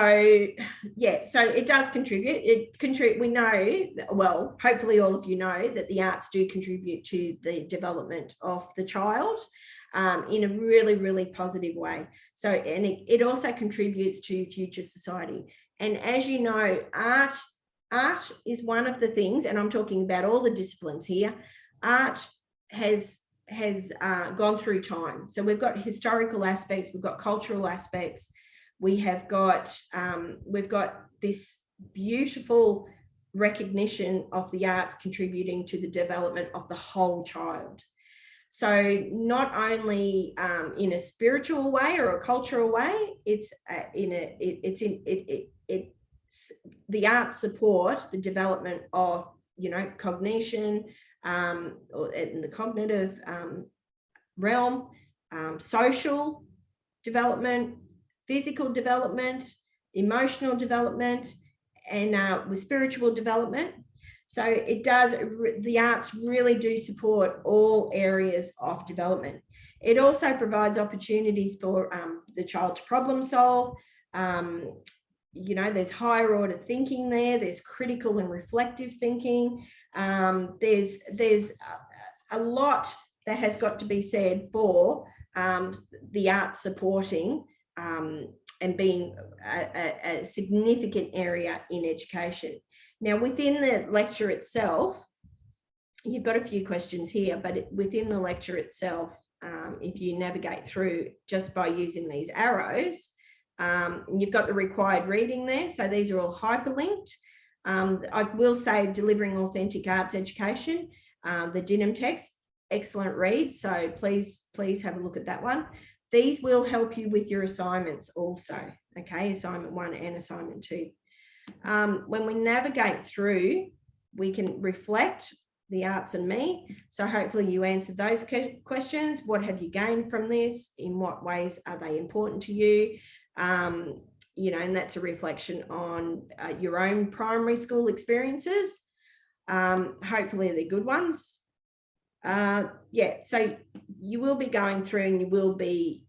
it does contribute. We know, well, hopefully all of you know that the arts do contribute to the development of the child in a really, really positive way. So, and it also contributes to future society. And as you know, art is one of the things, and I'm talking about all the disciplines here, art has gone through time. So we've got historical aspects, we've got cultural aspects, we've got this beautiful recognition of the arts contributing to the development of the whole child. So not only in a spiritual way or a cultural way, the arts support the development of, you know, cognition, or in the cognitive realm, social development, physical development, emotional development, and with spiritual development. So it does, the arts really do support all areas of development. It also provides opportunities for the child to problem solve. You know, there's higher order thinking there, there's critical and reflective thinking. There's a lot that has got to be said for the arts supporting and being a significant area in education. Now, within the lecture itself, you've got a few questions here, but within the lecture itself, if you navigate through just by using these arrows, you've got the required reading there. So these are all hyperlinked. I will say delivering authentic arts education, the Dinham text, excellent read. So please have a look at that one. These will help you with your assignments also, okay, assignment 1 and assignment 2. When we navigate through, we can reflect the arts and me. So hopefully you answered those questions. What have you gained from this? In what ways are they important to you? You know, and that's a reflection on your own primary school experiences. Hopefully they're good ones. So you will be going through and you will be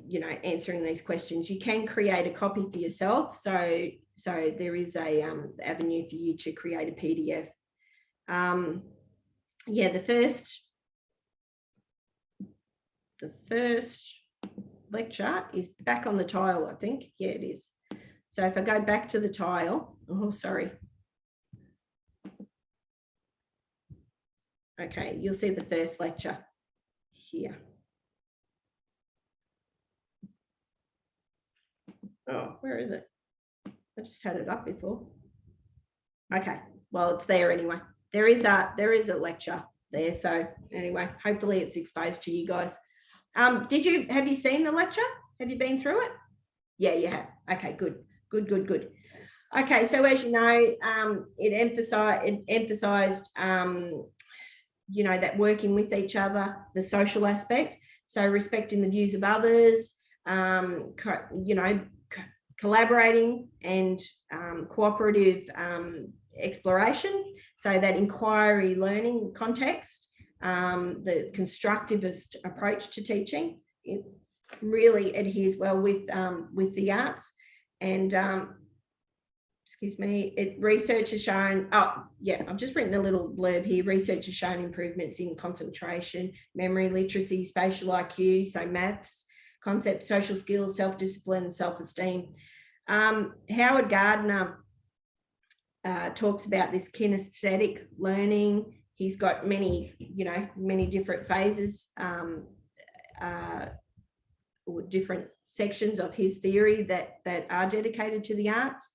you know, answering these questions. You can create a copy for yourself, so there is a avenue for you to create a PDF. The first lecture is back on the tile, I think. Yeah, it is. So if I go back to the tile, oh, sorry. Okay, you'll see the first lecture here. Oh, where is it? I just had it up before. Okay, well, it's there anyway. There is a lecture there. So anyway, hopefully it's exposed to you guys. Have you seen the lecture? Have you been through it? Yeah, you have. Okay, good. Okay, so as you know, it emphasized you know, that working with each other, the social aspect. So respecting the views of others, you know, collaborating and cooperative exploration. So that inquiry learning context, the constructivist approach to teaching. really adheres well with the arts. And excuse me, research has shown, oh yeah, I've just written a little blurb here. Research has shown improvements in concentration, memory, literacy, spatial IQ, so maths, concepts, social skills, self-discipline, self-esteem. Howard Gardner talks about this kinesthetic learning. He's got many different phases or different sections of his theory that are dedicated to the arts.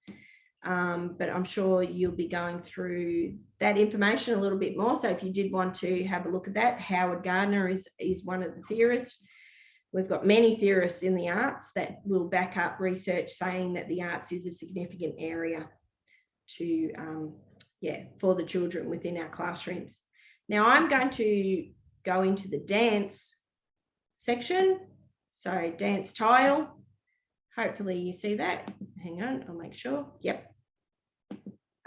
But I'm sure you'll be going through that information a little bit more. So if you did want to have a look at that, Howard Gardner is one of the theorists. We've got many theorists in the arts that will back up research saying that the arts is a significant area to, for the children within our classrooms. Now I'm going to go into the dance section. So dance tile, hopefully you see that. Hang on, I'll make sure. Yep.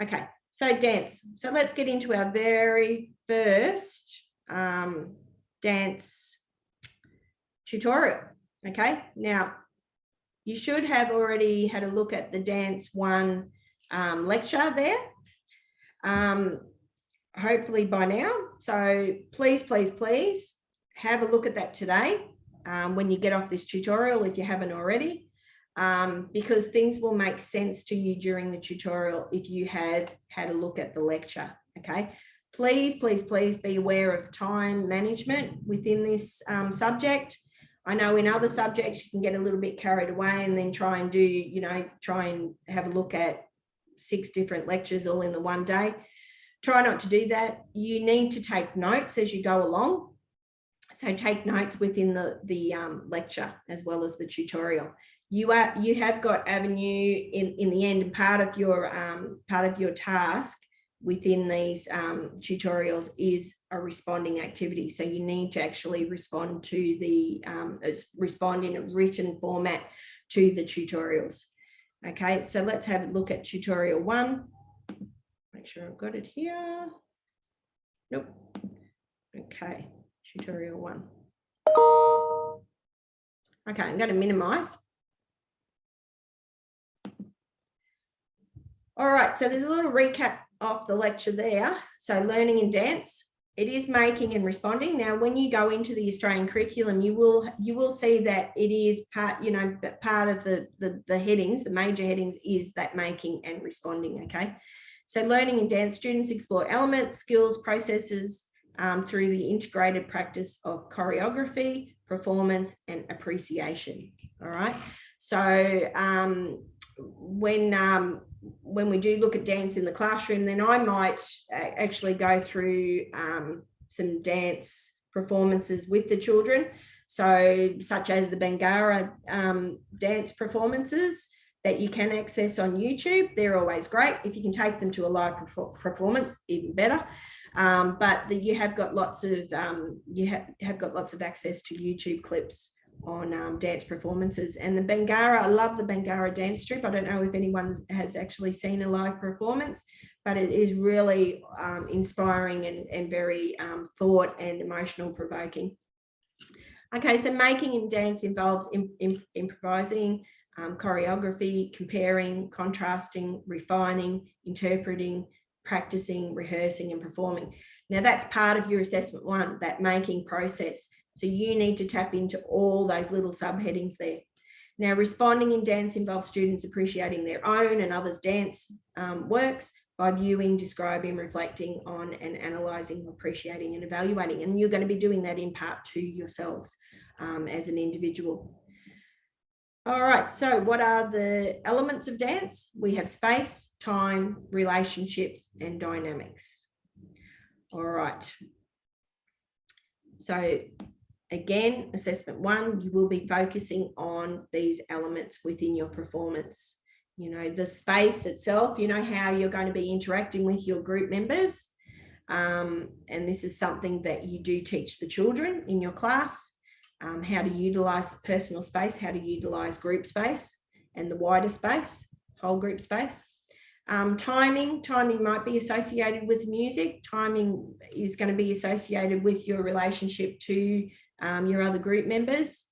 Okay, so dance. So let's get into our very first dance tutorial. Okay, now you should have already had a look at the Dance 1 lecture there, hopefully by now. So please have a look at that today when you get off this tutorial, if you haven't already, because things will make sense to you during the tutorial if you had had a look at the lecture. Okay, please be aware of time management within this subject. I know in other subjects you can get a little bit carried away and then try and have a look at 6 different lectures all in the one day. Try not to do that. You need to take notes as you go along. So take notes within the lecture as well as the tutorial. You have got avenue in the end, and part of your task within these tutorials is a responding activity. So you need to actually respond to respond in a written format to the tutorials. Okay, so let's have a look at tutorial 1. Make sure I've got it here. Nope. Okay, tutorial 1. Okay, I'm going to minimize. All right, so there's a little recap of the lecture there. So learning in dance, it is making and responding. Now, when you go into the Australian curriculum, you will see that it is part of the headings, the major headings is that making and responding. Okay, so learning in dance, students explore elements, skills, processes through the integrated practice of choreography, performance, and appreciation. All right, so when we do look at dance in the classroom, then I might actually go through some dance performances with the children, so such as the Bangarra dance performances that you can access on YouTube. They're always great. If you can take them to a live performance, even better. But you have got lots of access to YouTube clips on dance performances. And the Bangarra, I love the Bangarra dance troupe. I don't know if anyone has actually seen a live performance, but it is really inspiring and very thought and emotional provoking. Okay, so making in dance involves improvising, choreography, comparing, contrasting, refining, interpreting, practicing, rehearsing, and performing. Now that's part of your assessment 1, that making process. So you need to tap into all those little subheadings there. Now, responding in dance involves students appreciating their own and others' dance works by viewing, describing, reflecting on, and analysing, appreciating, and evaluating. And you're going to be doing that in part to yourselves as an individual. All right, so what are the elements of dance? We have space, time, relationships, and dynamics. All right. So again, assessment 1, you will be focusing on these elements within your performance. You know, the space itself, you know, how you're going to be interacting with your group members. And this is something that you do teach the children in your class, how to utilise personal space, how to utilise group space and the wider space, whole group space. Timing might be associated with music. Timing is going to be associated with your relationship to your other group members.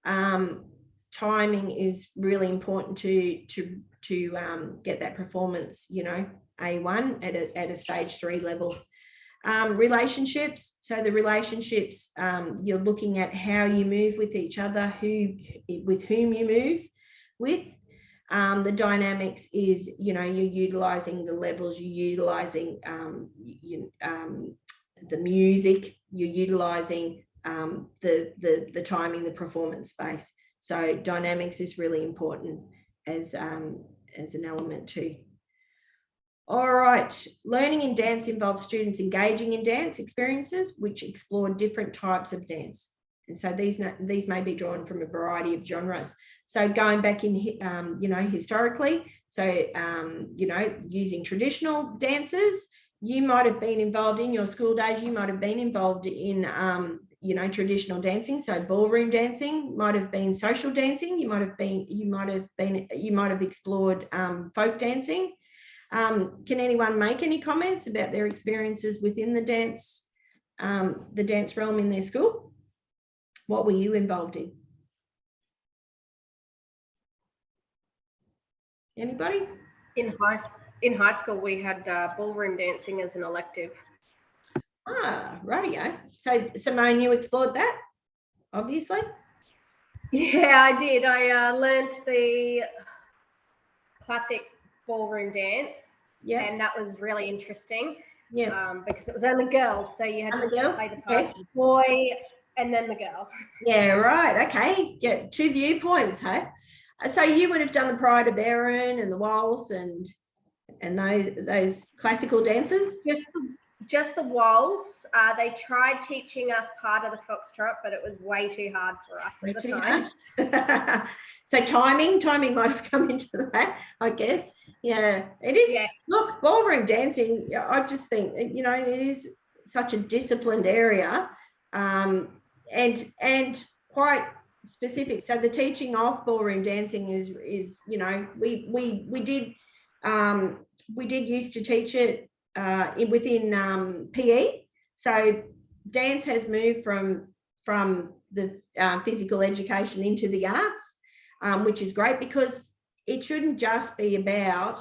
Timing is really important to get that performance, you know, A1 at a stage 3 level. Relationships. So the relationships, you're looking at how you move with each other, with whom you move with. The dynamics is, you know, you're utilizing the levels, you're utilizing the music, you're utilizing the timing, the performance space. So dynamics is really important as an element too. All right, learning in dance involves students engaging in dance experiences which explore different types of dance. And so these may be drawn from a variety of genres. So going back in, you know, historically, so, you know, using traditional dances, you might have been involved in your school days, you might have been involved in, you know, traditional dancing. So ballroom dancing might have been social dancing. You might have explored folk dancing. Can anyone make any comments about their experiences within the dance realm in their school? What were you involved in? Anybody? In high school, we had ballroom dancing as an elective. Ah, rightio. So Simone, you explored that, obviously. Yeah, I did. I learned the classic ballroom dance. Yeah. And that was really interesting. Yeah. Because it was only girls, so you had to play the part of the boy and then the girl. Yeah, right. Okay. Yeah, 2 viewpoints, hey? So you would have done the Pride of Erin and the waltz and those classical dances? Just the waltz. They tried teaching us part of the foxtrot, but it was way too hard for us at the time. So timing might have come into that, I guess. Yeah, it is. Yeah. Look, ballroom dancing, I just think, you know, it is such a disciplined area, and quite specific. So the teaching of ballroom dancing is you know, we did used to teach it within PE. So dance has moved from the physical education into the arts, which is great because it shouldn't just be about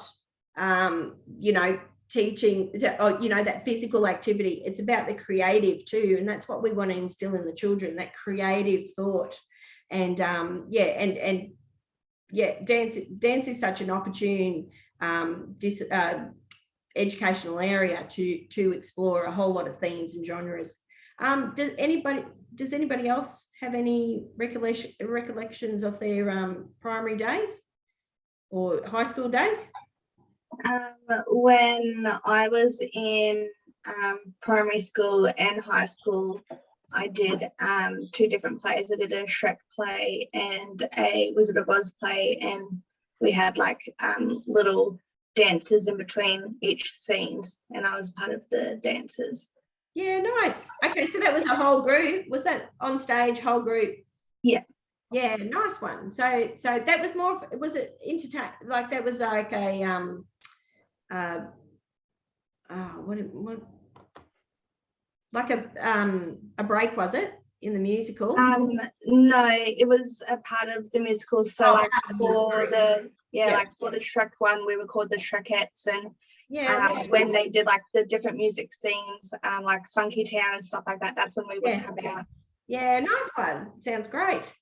you know, teaching, you know, that physical activity. It's about the creative too, and that's what we want to instill in the children, that creative thought. And dance is such an opportune educational area to explore a whole lot of themes and genres. Does anybody else have any recollections of their primary days or high school days? When I was in primary school and high school, I did 2 different plays. I did a Shrek play and a Wizard of Oz play, and we had like little dances in between each scenes, and I was part of the dances. Yeah, nice. Okay, so that was a whole group. Was that on stage, whole group? Yeah. Yeah, nice one. So that was more, was it entertain, like that was like a what like a break, was it, in the musical? No, it was a part of the musical. So like for the like for the Shrek one, we were called the Shrekettes, and when they did like the different music scenes, like Funky Town and stuff like that, that's when we would come out. Yeah, nice one. Sounds great.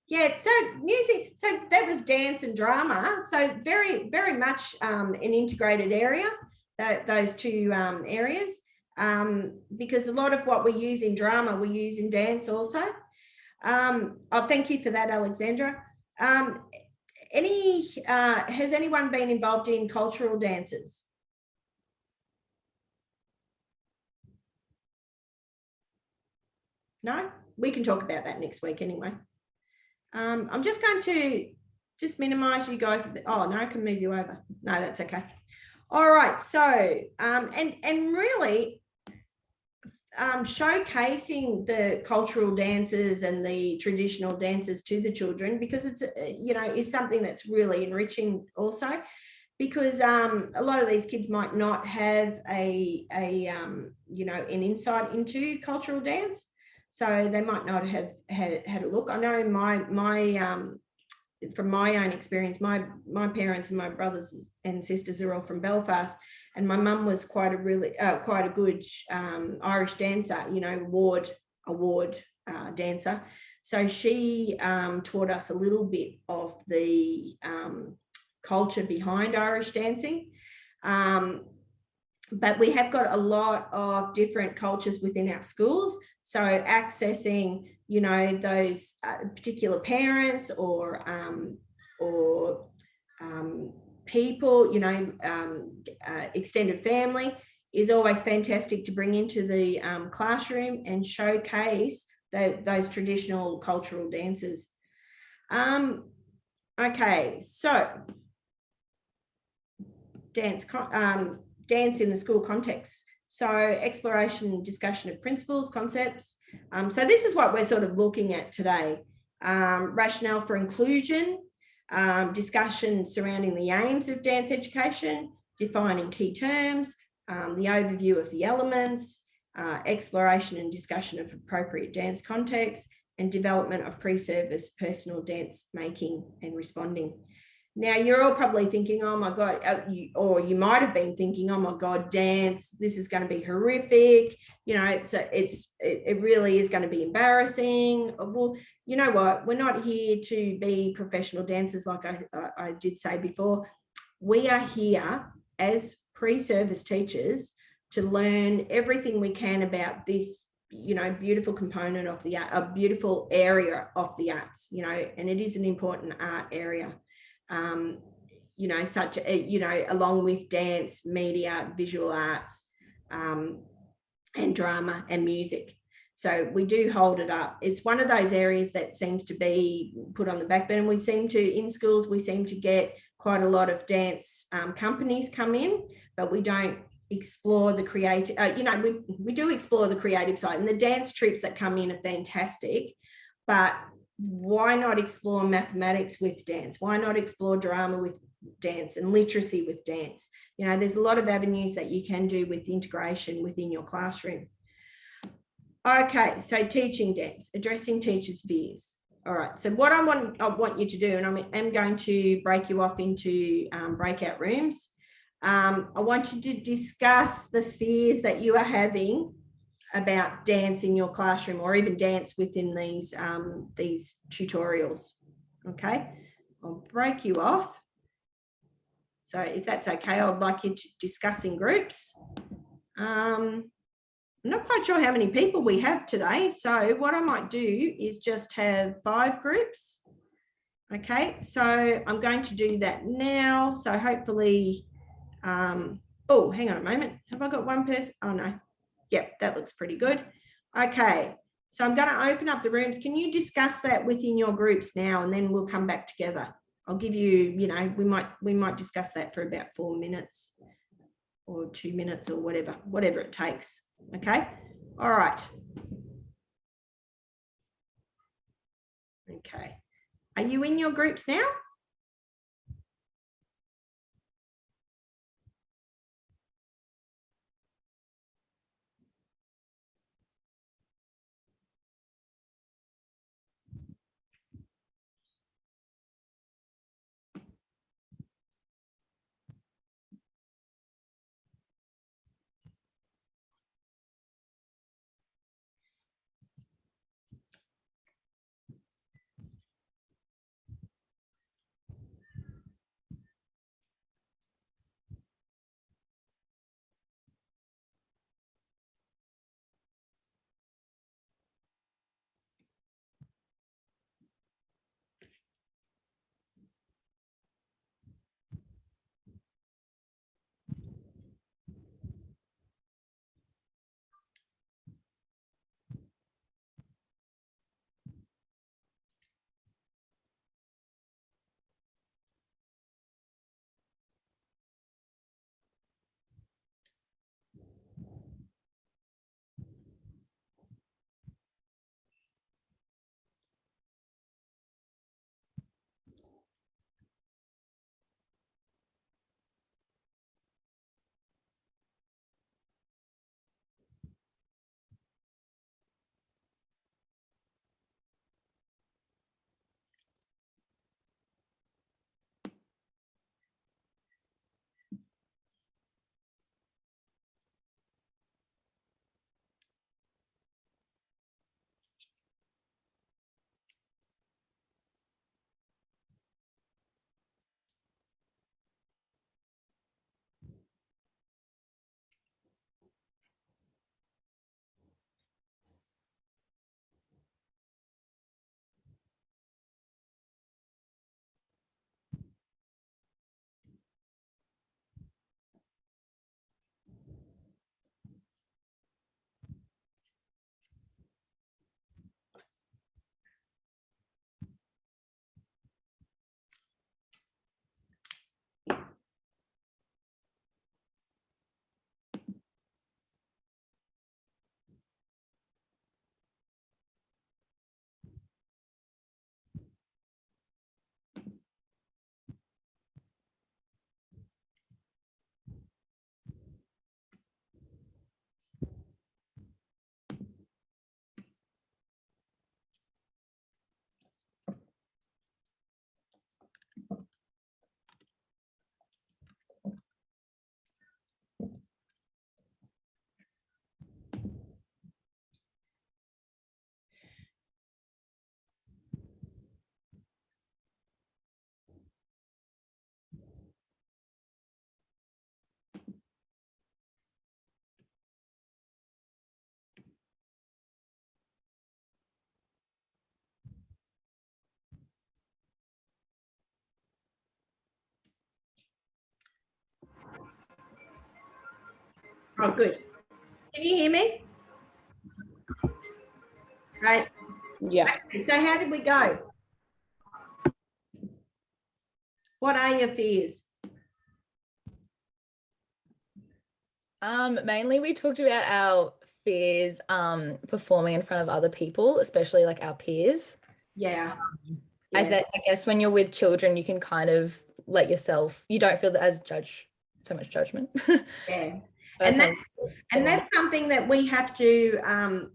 Yeah, so music, so that was dance and drama. So very, very much an integrated area, those 2 areas, because a lot of what we use in drama, we use in dance also. Thank you for that, Alexandra. Has anyone been involved in cultural dances? No? We can talk about that next week anyway. I'm just going to minimize you guys a bit. Oh, no, I can move you over. No, that's okay. All right. So, and really showcasing the cultural dances and the traditional dances to the children, because it's, you know, is something that's really enriching also, because a lot of these kids might not have you know, an insight into cultural dance. so they might not have had a look. I know from my own experience, my parents and my brothers and sisters are all from Belfast, and my mum was quite a good Irish dancer, you know, award dancer. So she taught us a little bit of the culture behind Irish dancing. But we have got a lot of different cultures within our schools. So accessing, you know, those particular parents or people, you know, extended family is always fantastic to bring into the classroom and showcase those traditional cultural dances. Okay, so dance in the school context. So exploration and discussion of principles, concepts. So this is what we're sort of looking at today. Rationale for inclusion, discussion surrounding the aims of dance education, defining key terms, the overview of the elements, exploration and discussion of appropriate dance context, and development of pre-service personal dance making and responding. Now, you're all probably thinking, oh my God, or you might have been thinking, oh my God, dance, this is going to be horrific. You know, it really is going to be embarrassing. Well, you know what? We're not here to be professional dancers, like I did say before. We are here as pre-service teachers to learn everything we can about this, you know, beautiful component of a beautiful area of the arts, you know, and it is an important art area. You know, you know, along with dance, media, visual arts, and drama and music. So we do hold it up. It's one of those areas that seems to be put on the back burner. In schools, we seem to get quite a lot of dance companies come in, but we don't explore the creative, you know, we do explore the creative side, and the dance trips that come in are fantastic, but why not explore mathematics with dance? Why not explore drama with dance and literacy with dance? You know, there's a lot of avenues that you can do with integration within your classroom. Okay, so teaching dance, addressing teachers' fears. All right, so what I want you to do, and I'm going to break you off into breakout rooms. I want you to discuss the fears that you are having about dance in your classroom, or even dance within these tutorials. Okay, I'll break you off. So if that's okay, I'd like you to discuss in groups. I'm not quite sure how many people we have today, so what I might do is just have 5 groups. Okay, so I'm going to do that now. So hopefully, oh, hang on a moment. Have I got one person? Oh no. Yep, that looks pretty good. Okay, so I'm going to open up the rooms. Can you discuss that within your groups now, and then we'll come back together. I'll give you, you know, we might discuss that for about 4 minutes or 2 minutes or whatever it takes. Okay, all right. Okay, are you in your groups now? Oh, good. Can you hear me? Right. Yeah. Okay, so how did we go? What are your fears? Mainly we talked about our fears performing in front of other people, especially like our peers. Yeah. I guess when you're with children, you can kind of let yourself, you don't feel that as so much judgment. Yeah. And that's something that we have to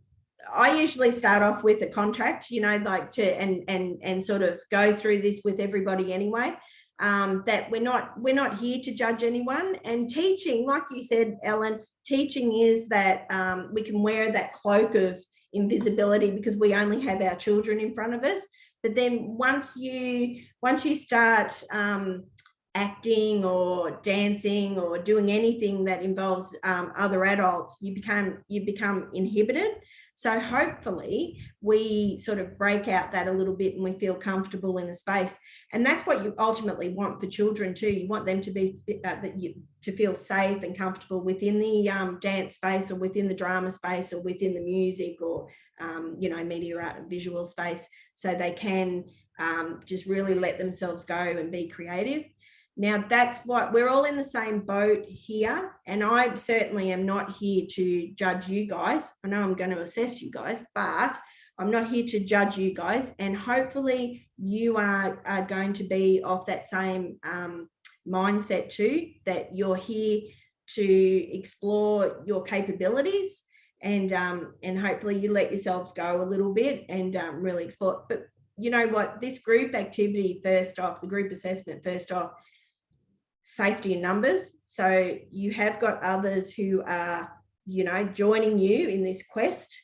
I usually start off with a contract, you know, like to and sort of go through this with everybody anyway. That we're not here to judge anyone, and teaching, like you said, Ellen, teaching is that we can wear that cloak of invisibility because we only have our children in front of us. But then once you start acting or dancing or doing anything that involves other adults, you become inhibited. So hopefully we sort of break out that a little bit and we feel comfortable in the space. And that's what you ultimately want for children too. You want them to be to feel safe and comfortable within the dance space, or within the drama space, or within the music, or you know, media art and visual space, so they can just really let themselves go and be creative. Now, that's what we're all in the same boat here. And I certainly am not here to judge you guys. I know I'm going to assess you guys, but I'm not here to judge you guys. And hopefully you are going to be of that same mindset too, that you're here to explore your capabilities, and hopefully you let yourselves go a little bit and really explore. But you know what, this group activity, first off, the group assessment, first off, safety in numbers. So you have got others who are, you know, joining you in this quest,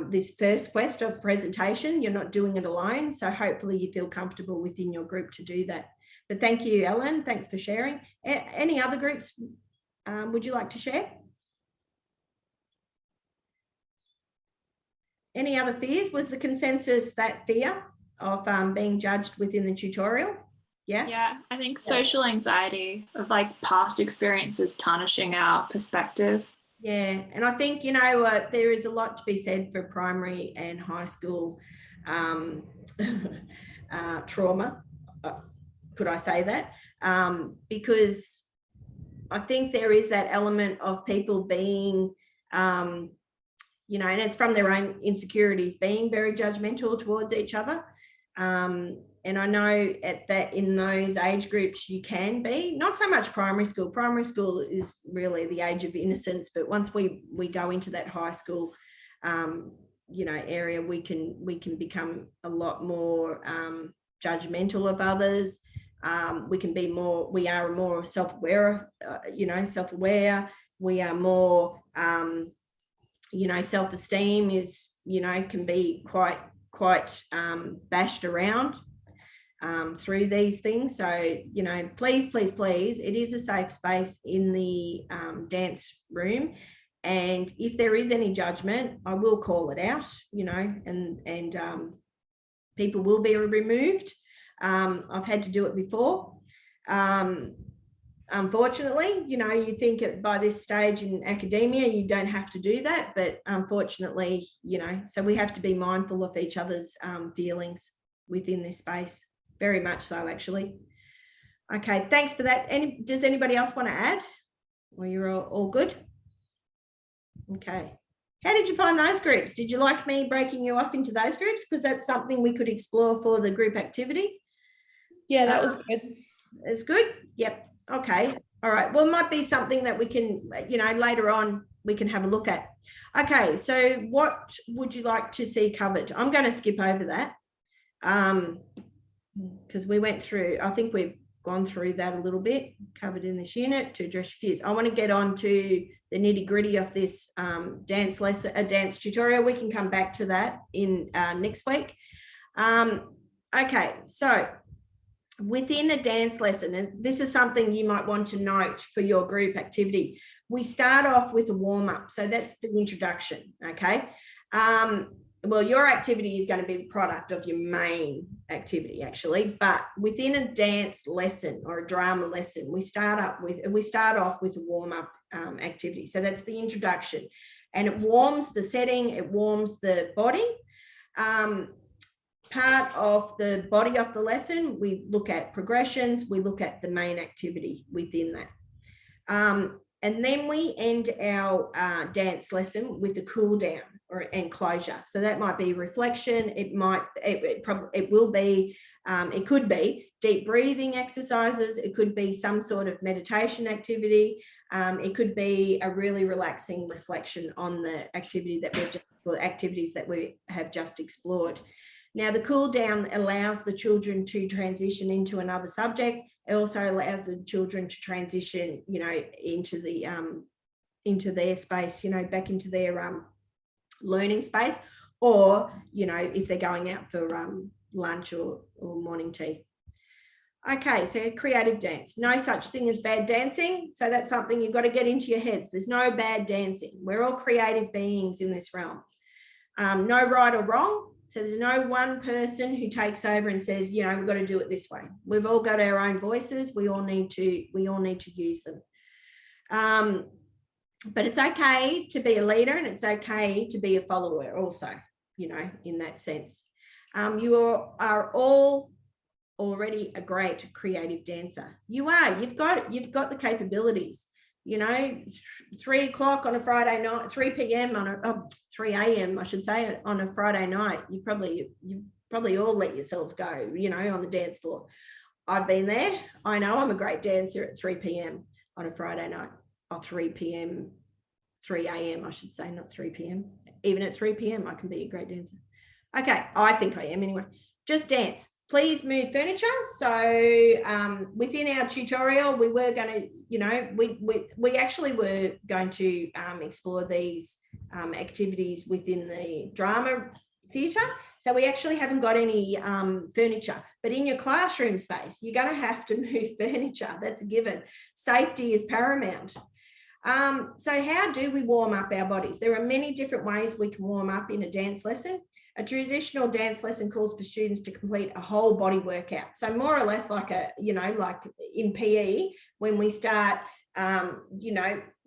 this first quest of presentation. You're not doing it alone. So hopefully you feel comfortable within your group to do that. But thank you, Ellen. Thanks for sharing. Any other groups would you like to share? Any other fears? Was the consensus that fear of being judged within the tutorial? Yeah, I think social anxiety of like past experiences tarnishing our perspective. Yeah, and I think, you know, there is a lot to be said for primary and high school trauma. Could I say that? Because I think there is that element of people being, you know, and it's from their own insecurities, being very judgmental towards each other. And I know in those age groups you can be, not so much primary school. Primary school is really the age of innocence, but once we go into that high school, you know, area, we can become a lot more judgmental of others. We are more self-aware, you know, self-aware. We are more, you know, self-esteem is, you know, can be quite bashed around through these things. So, you know, please, it is a safe space in the dance room. And if there is any judgment, I will call it out, you know, and people will be removed. I've had to do it before. Unfortunately, you know, you think by this stage in academia, you don't have to do that. But unfortunately, you know, so we have to be mindful of each other's feelings within this space. Very much so, actually. Okay, thanks for that. Does anybody else want to add? Well, you're all good? Okay. How did you find those groups? Did you like me breaking you off into those groups? Because that's something we could explore for the group activity. Yeah, that was good. It's good? Yep. Okay. All right. Well, it might be something that we can, you know, later on we can have a look at. Okay. So what would you like to see covered? I'm going to skip over that because we went through, I think we've gone through that a little bit, covered in this unit to address your fears. I want to get on to the nitty gritty of this dance lesson, a dance tutorial. We can come back to that in next week. Okay. So within a dance lesson, and this is something you might want to note for your group activity, we start off with a warm-up. So that's the introduction, okay? Well, your activity is going to be the product of your main activity, actually, but within a dance lesson or a drama lesson, we start off with a warm-up activity. So that's the introduction, and it warms the setting, it warms the body. Part of the body of the lesson, we look at progressions, we look at the main activity within that. And then we end our dance lesson with the cool down and closure. So that might be reflection. It could be deep breathing exercises. It could be some sort of meditation activity. It could be a really relaxing reflection on the activity that activities that we have just explored. Now, the cool down allows the children to transition into another subject. It also allows the children to transition, into their space, back into their learning space, or, if they're going out for lunch or morning tea. Okay, so creative dance. No such thing as bad dancing. So that's something you've got to get into your heads. There's no bad dancing. We're all creative beings in this realm. No right or wrong. So there's no one person who takes over and says, we've got to do it this way. We've all got our own voices. We all need to use them. But it's okay to be a leader, and it's okay to be a follower also, in that sense. You are all already a great creative dancer. You are. You've got the capabilities. 3 o'clock on a Friday night, 3 p.m. on 3 a.m. I should say, on a Friday night. You probably all let yourselves go, on the dance floor. I've been there. I know I'm a great dancer at 3 p.m. on a Friday night, or 3 p.m., 3 a.m. I should say, not 3 p.m. Even at 3 p.m. I can be a great dancer. Okay, I think I am anyway. Just dance. Please move furniture. So within our tutorial, we were going to, we actually were going to explore these activities within the drama theatre. So we actually haven't got any furniture, but in your classroom space, you're going to have to move furniture. That's a given. Safety is paramount. So how do we warm up our bodies? There are many different ways we can warm up in a dance lesson. A traditional dance lesson calls for students to complete a whole body workout. So more or less like like in PE, when we start,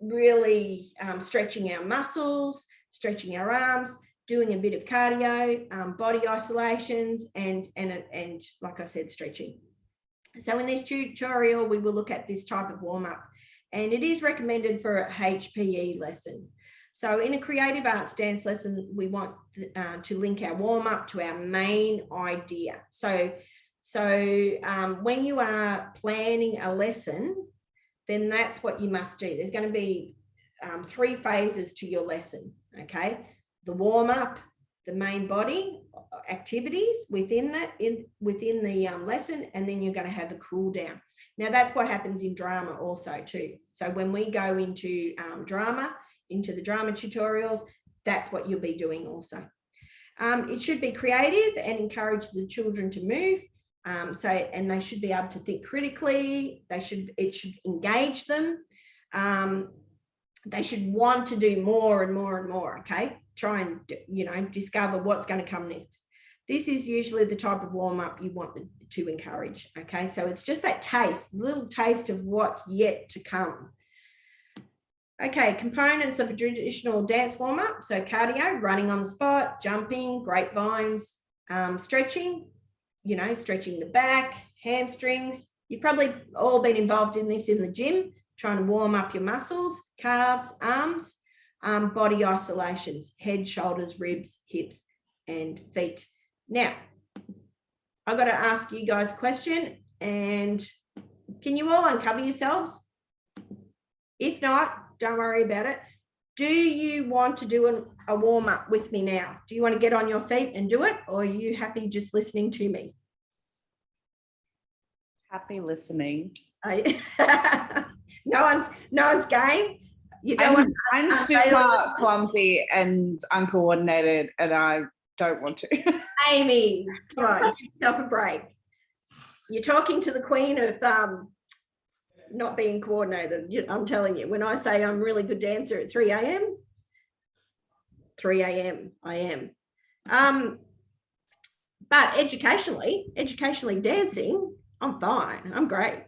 really stretching our muscles, stretching our arms, doing a bit of cardio, body isolations, and like I said, stretching. So in this tutorial, we will look at this type of warm up, and it is recommended for a HPE lesson. So in a creative arts dance lesson, we want to link our warm up to our main idea. So when you are planning a lesson, then that's what you must do. There's going to be 3 phases to your lesson. Okay, the warm up, the main body activities within the lesson, and then you're going to have a cool down. Now that's what happens in drama also too. So when we go into into the drama tutorials, that's what you'll be doing also. It should be creative and encourage the children to move. And they should be able to think critically. It should engage them. They should want to do more and more and more. Okay, try and discover what's going to come next. This is usually the type of warm up you want to encourage. Okay, so it's just that taste, little taste of what's yet to come. Okay, components of a traditional dance warm-up. So cardio, running on the spot, jumping, grapevines, stretching, stretching the back, hamstrings. You've probably all been involved in this in the gym, trying to warm up your muscles, calves, arms, body isolations, head, shoulders, ribs, hips, and feet. Now, I've got to ask you guys a question, and can you all uncover yourselves? If not, don't worry about it. Do you want to do a warm up with me now? Do you want to get on your feet and do it, or are you happy just listening to me? Happy listening. No one's game. You don't want. I'm super clumsy and uncoordinated, and I don't want to. Amy, come on, give yourself a break. You're talking to the queen of not being coordinated. I'm telling you, when I say I'm a really good dancer at 3 a.m., 3 a.m. I am. But educationally dancing, I'm fine. I'm great.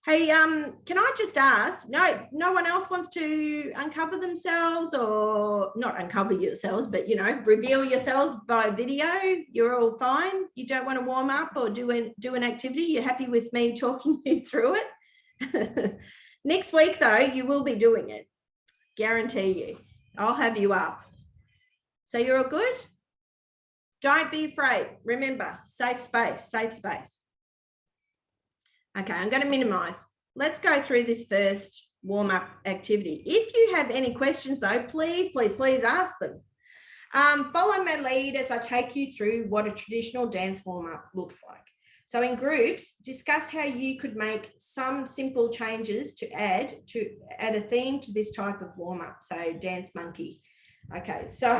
Hey, can I just ask, no one else wants to uncover themselves, or not uncover yourselves, but, you know, reveal yourselves by video? You're all fine? You don't want to warm up or do an activity? You're happy with me talking you through it? Next week, though, you will be doing it. Guarantee you. I'll have you up. So you're all good? Don't be afraid. Remember, safe space, safe space. Okay, I'm going to minimize. Let's go through this first warm-up activity. If you have any questions, though, please ask them. Follow my lead as I take you through what a traditional dance warm-up looks like. So in groups, discuss how you could make some simple changes to add a theme to this type of warm-up. So Dance Monkey. Okay, so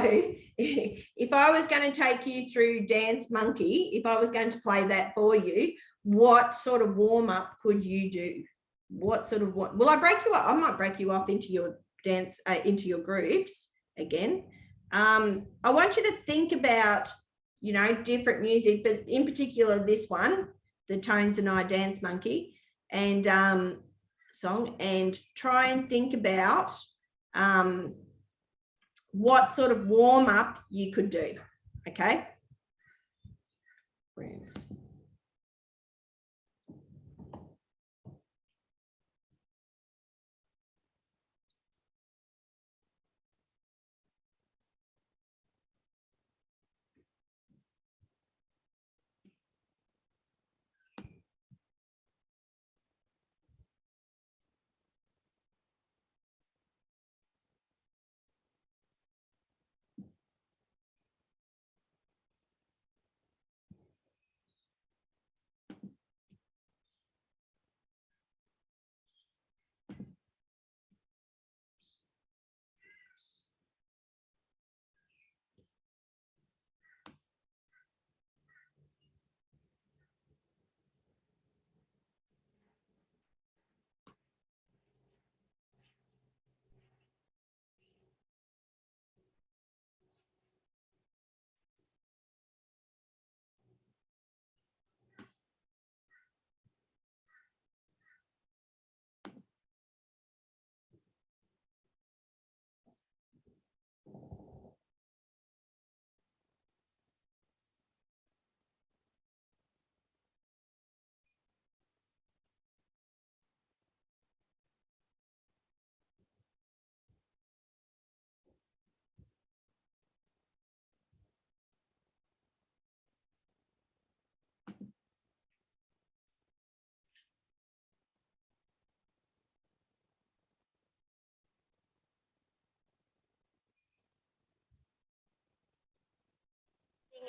if I was going to take you through Dance Monkey, if I was going to play that for you, what sort of warm-up could you do? Will I break you up? I might break you up into your dance, into your groups again. I want you to think about, you know, different music, but in particular this one, the Tones and I Dance Monkey and song, and try and think about what sort of warm-up you could do. Okay.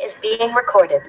Is being recorded.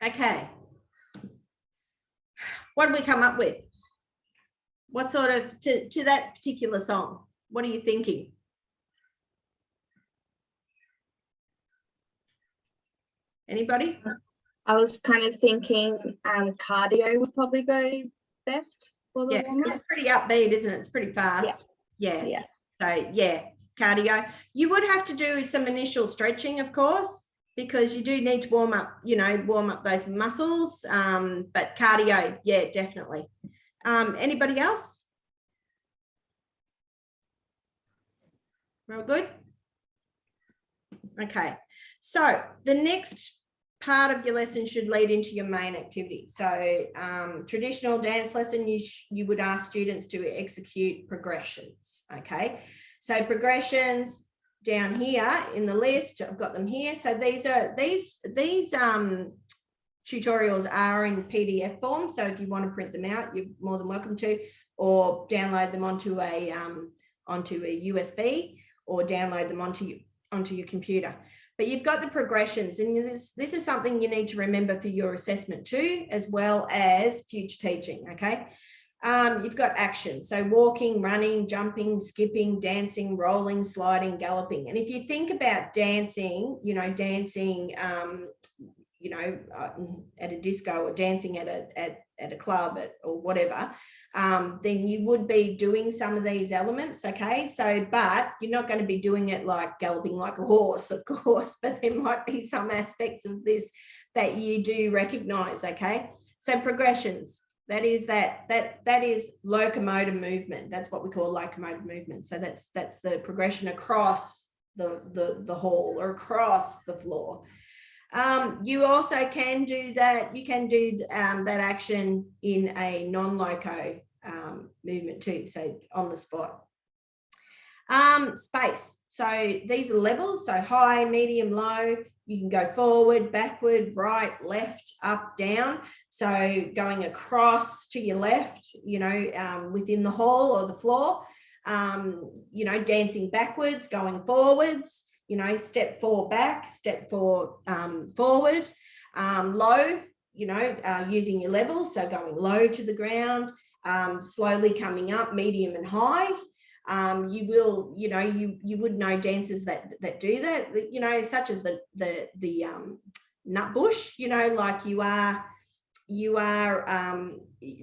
Okay. What did we come up with? What sort of, to that particular song? What are you thinking? Anybody? I was kind of thinking cardio would probably go best for the warm-up. It's pretty upbeat, isn't it? It's pretty fast. Yeah. So yeah, cardio. You would have to do some initial stretching, of course, because you do need to warm up those muscles. But cardio, yeah, definitely. Anybody else? We're all good? Okay. So the next part of your lesson should lead into your main activity. So traditional dance lesson, you would ask students to execute progressions. Okay. So progressions, down here in the list, I've got them here. So these tutorials are in PDF form. So if you want to print them out, you're more than welcome to, or download them onto a USB, or download them onto your computer. But you've got the progressions, and this is something you need to remember for your assessment too, as well as future teaching, okay? You've got action, so walking, running, jumping, skipping, dancing, rolling, sliding, galloping. And if you think about dancing, dancing, at a disco, or dancing at a club or whatever, then you would be doing some of these elements, okay? So, but you're not going to be doing it like galloping like a horse, of course, but there might be some aspects of this that you do recognize, okay? So progressions, that is locomotive movement. That's what we call locomotive movement. So that's the progression across the hall or across the floor. You also can do that. You can do that action in a non-loco movement too, so on the spot. Space. So these are levels, so high, medium, low. You can go forward, backward, right, left, up, down. So going across to your left, within the hall or the floor, dancing backwards, going forwards, step 4 back, step 4 forward, low, using your levels. So going low to the ground, slowly coming up, medium and high. You will, you would know dancers that do that, such as the nut bush, like you are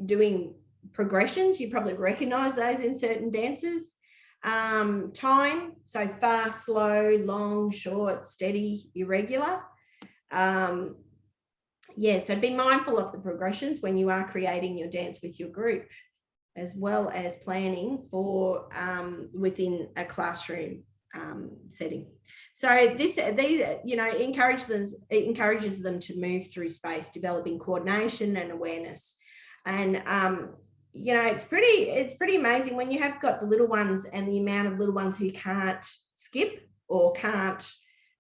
doing progressions. You probably recognize those in certain dances. Time, so fast, slow, long, short, steady, irregular. So be mindful of the progressions when you are creating your dance with your group, as well as planning for within a classroom setting. So these encourages them to move through space, developing coordination and awareness. And it's pretty amazing when you have got the little ones and the amount of little ones who can't skip or can't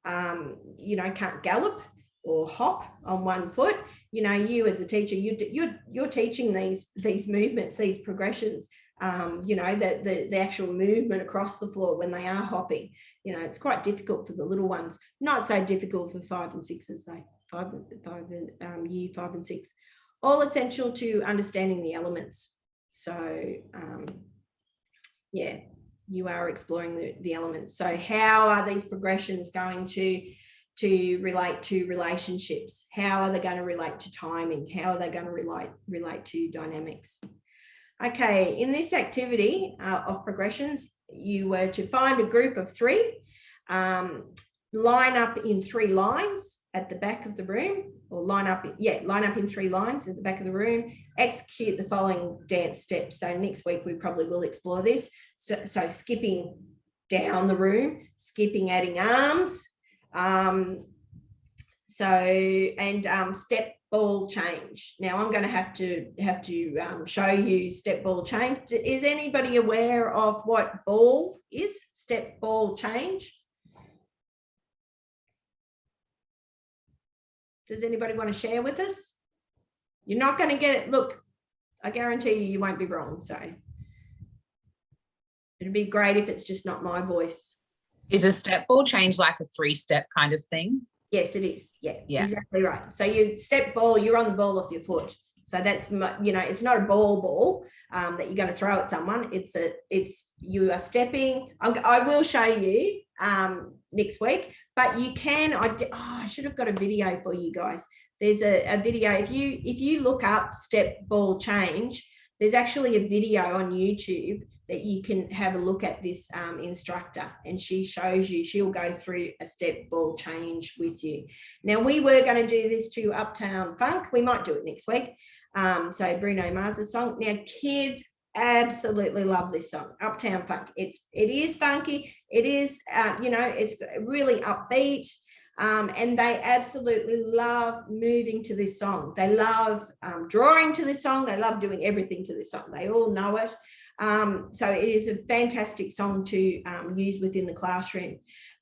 gallop or hop on one foot. You as a teacher, you're teaching these movements, these progressions, the actual movement across the floor when they are hopping. It's quite difficult for the little ones, not so difficult for 5 and 6s though, year 5 and 6, all essential to understanding the elements. So you are exploring the elements. So how are these progressions going to relate to relationships? How are they going to relate to timing? How are they going to relate to dynamics? Okay, in this activity of progressions, you were to find a group of 3, line up in 3 lines at the back of the room, or line up in 3 lines at the back of the room, execute the following dance steps. So next week we probably will explore this. So skipping down the room, skipping, adding arms, step ball change. Now I'm going to have to show you step ball change. Is anybody aware of what ball is? Step ball change. Does anybody want to share with us? You're not going to get it. Look, I guarantee you won't be wrong. So it'd be great if it's just not my voice. Is a step ball change like a 3-step kind of thing? Yes, it is. Yeah, exactly right. So you step ball, you're on the ball off your foot. So that's, it's not a ball that you're going to throw at someone. You are stepping. I will show you next week, but you can, I should have got a video for you guys. There's a video, if you look up step ball change, there's actually a video on YouTube that you can have a look at this instructor, and she'll go through a step ball change with you. Now, we were going to do this to Uptown Funk. We might do it next week. So Bruno Mars's song. Now, kids absolutely love this song, Uptown Funk. It is funky. It is, it's really upbeat. And they absolutely love moving to this song. They love drawing to this song. They love doing everything to this song. They all know it. So it is a fantastic song to use within the classroom.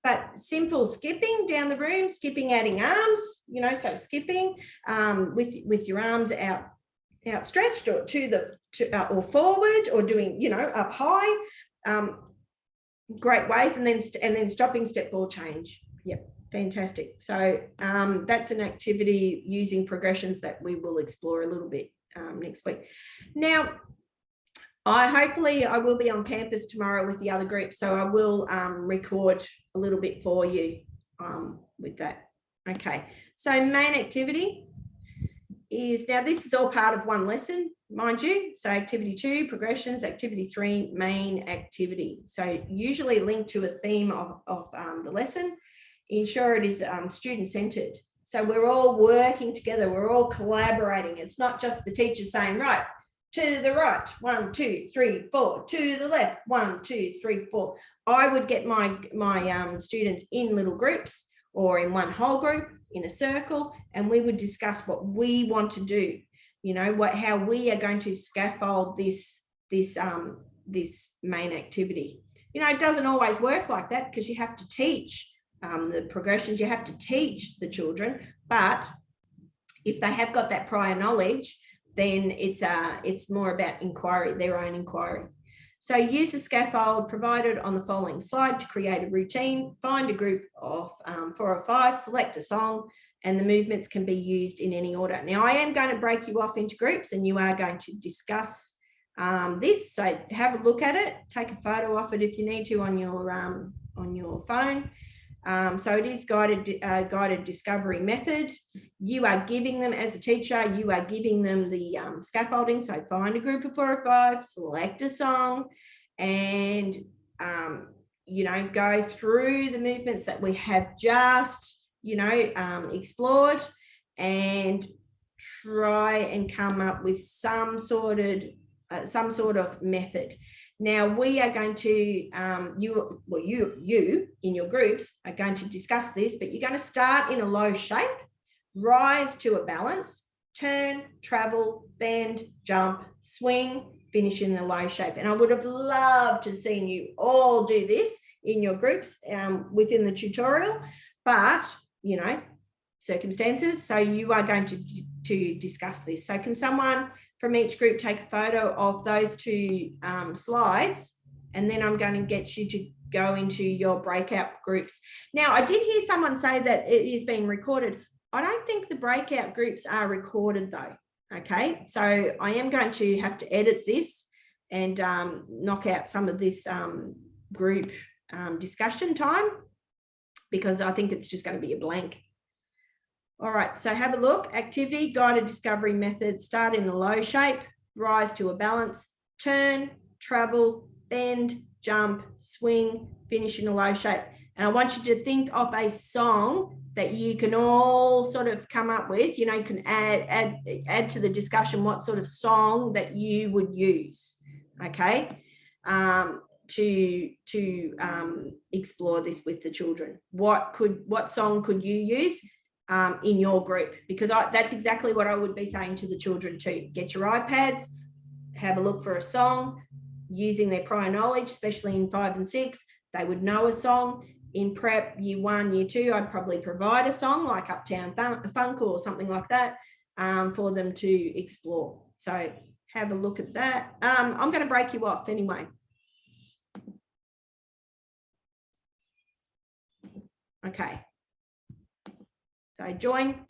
but simple skipping down the room, skipping, adding arms, you know, so skipping with your arms outstretched or or forward, or doing, you know, up high, great ways. And then stopping, step, ball change. Yep, fantastic. So that's an activity using progressions that we will explore a little bit next week. Now, hopefully I will be on campus tomorrow with the other group, so I will record a little bit for you with that. Okay, so main activity is, now this is all part of one lesson, mind you. So activity 2, progressions, activity 3, main activity. So usually linked to a theme of the lesson. Ensure it is student-centered. So we're all working together, we're all collaborating. It's not just the teacher saying, right, to the right, 1, 2, 3, 4, to the left, 1, 2, 3, 4. I would get my students in little groups or in one whole group in a circle, and we would discuss what we want to do, you know, how we are going to scaffold this main activity. You know, it doesn't always work like that because you have to teach the progressions, you have to teach the children, but if they have got that prior knowledge, then it's more about inquiry, their own inquiry. So use a scaffold provided on the following slide to create a routine. Find a group of 4 or 5, select a song, and the movements can be used in any order. Now, I am going to break you off into groups and you are going to discuss this. So have a look at it, take a photo of it if you need to on your phone. So it is guided discovery method. You are giving them, as a teacher, you are giving them the scaffolding. So find a group of 4 or 5, select a song, and you know, go through the movements that we have just, you know, explored, and try and come up with some sort of method. Now we are going to, you in your groups are going to discuss this, but you're going to start in a low shape, rise to a balance, turn, travel, bend, jump, swing, finish in a low shape. And I would have loved to have seen you all do this in your groups within the tutorial, but, you know, circumstances. So you are going to discuss this. So can someone from each group take a photo of those 2 slides, and then I'm going to get you to go into your breakout groups. Now, I did hear someone say that it is being recorded. I don't think the breakout groups are recorded though. Okay, so I am going to have to edit this and knock out some of this group discussion time, because I think it's just going to be a blank. All right, so have a look. Activity, guided discovery method. Start in a low shape, rise to a balance, turn, travel, bend, jump, swing, finish in a low shape. And I want you to think of a song that you can all sort of come up with. You know, you can add to the discussion what sort of song that you would use, okay, to explore this with the children. What song could you use in your group? Because that's exactly what I would be saying to the children too. Get your iPads, have a look for a song using their prior knowledge, especially in 5 and 6. They would know a song. In prep, year 1, year 2, I'd probably provide a song like Uptown Funk or something like that for them to explore. So have a look at that. I'm going to break you off anyway. Okay. So join.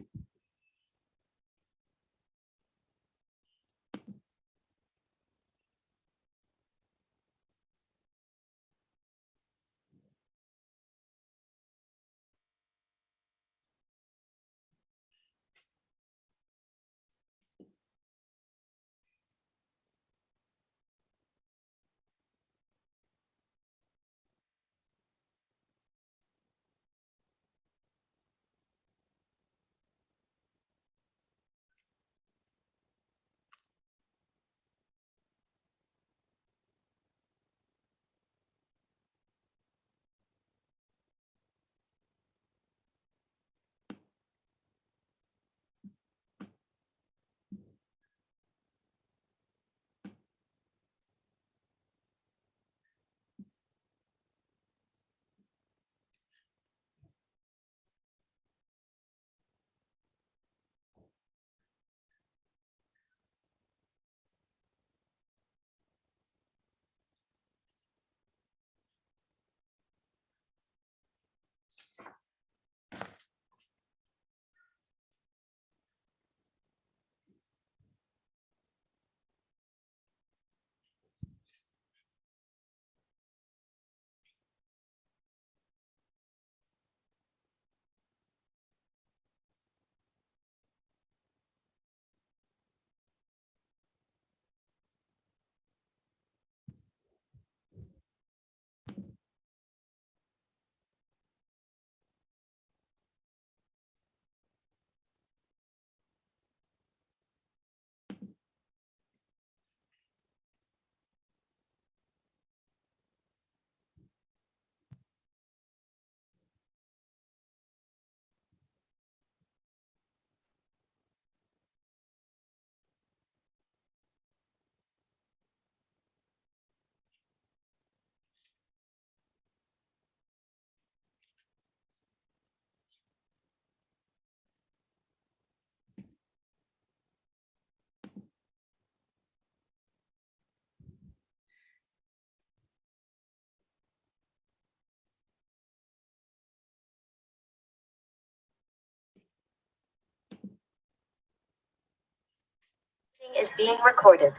being recorded.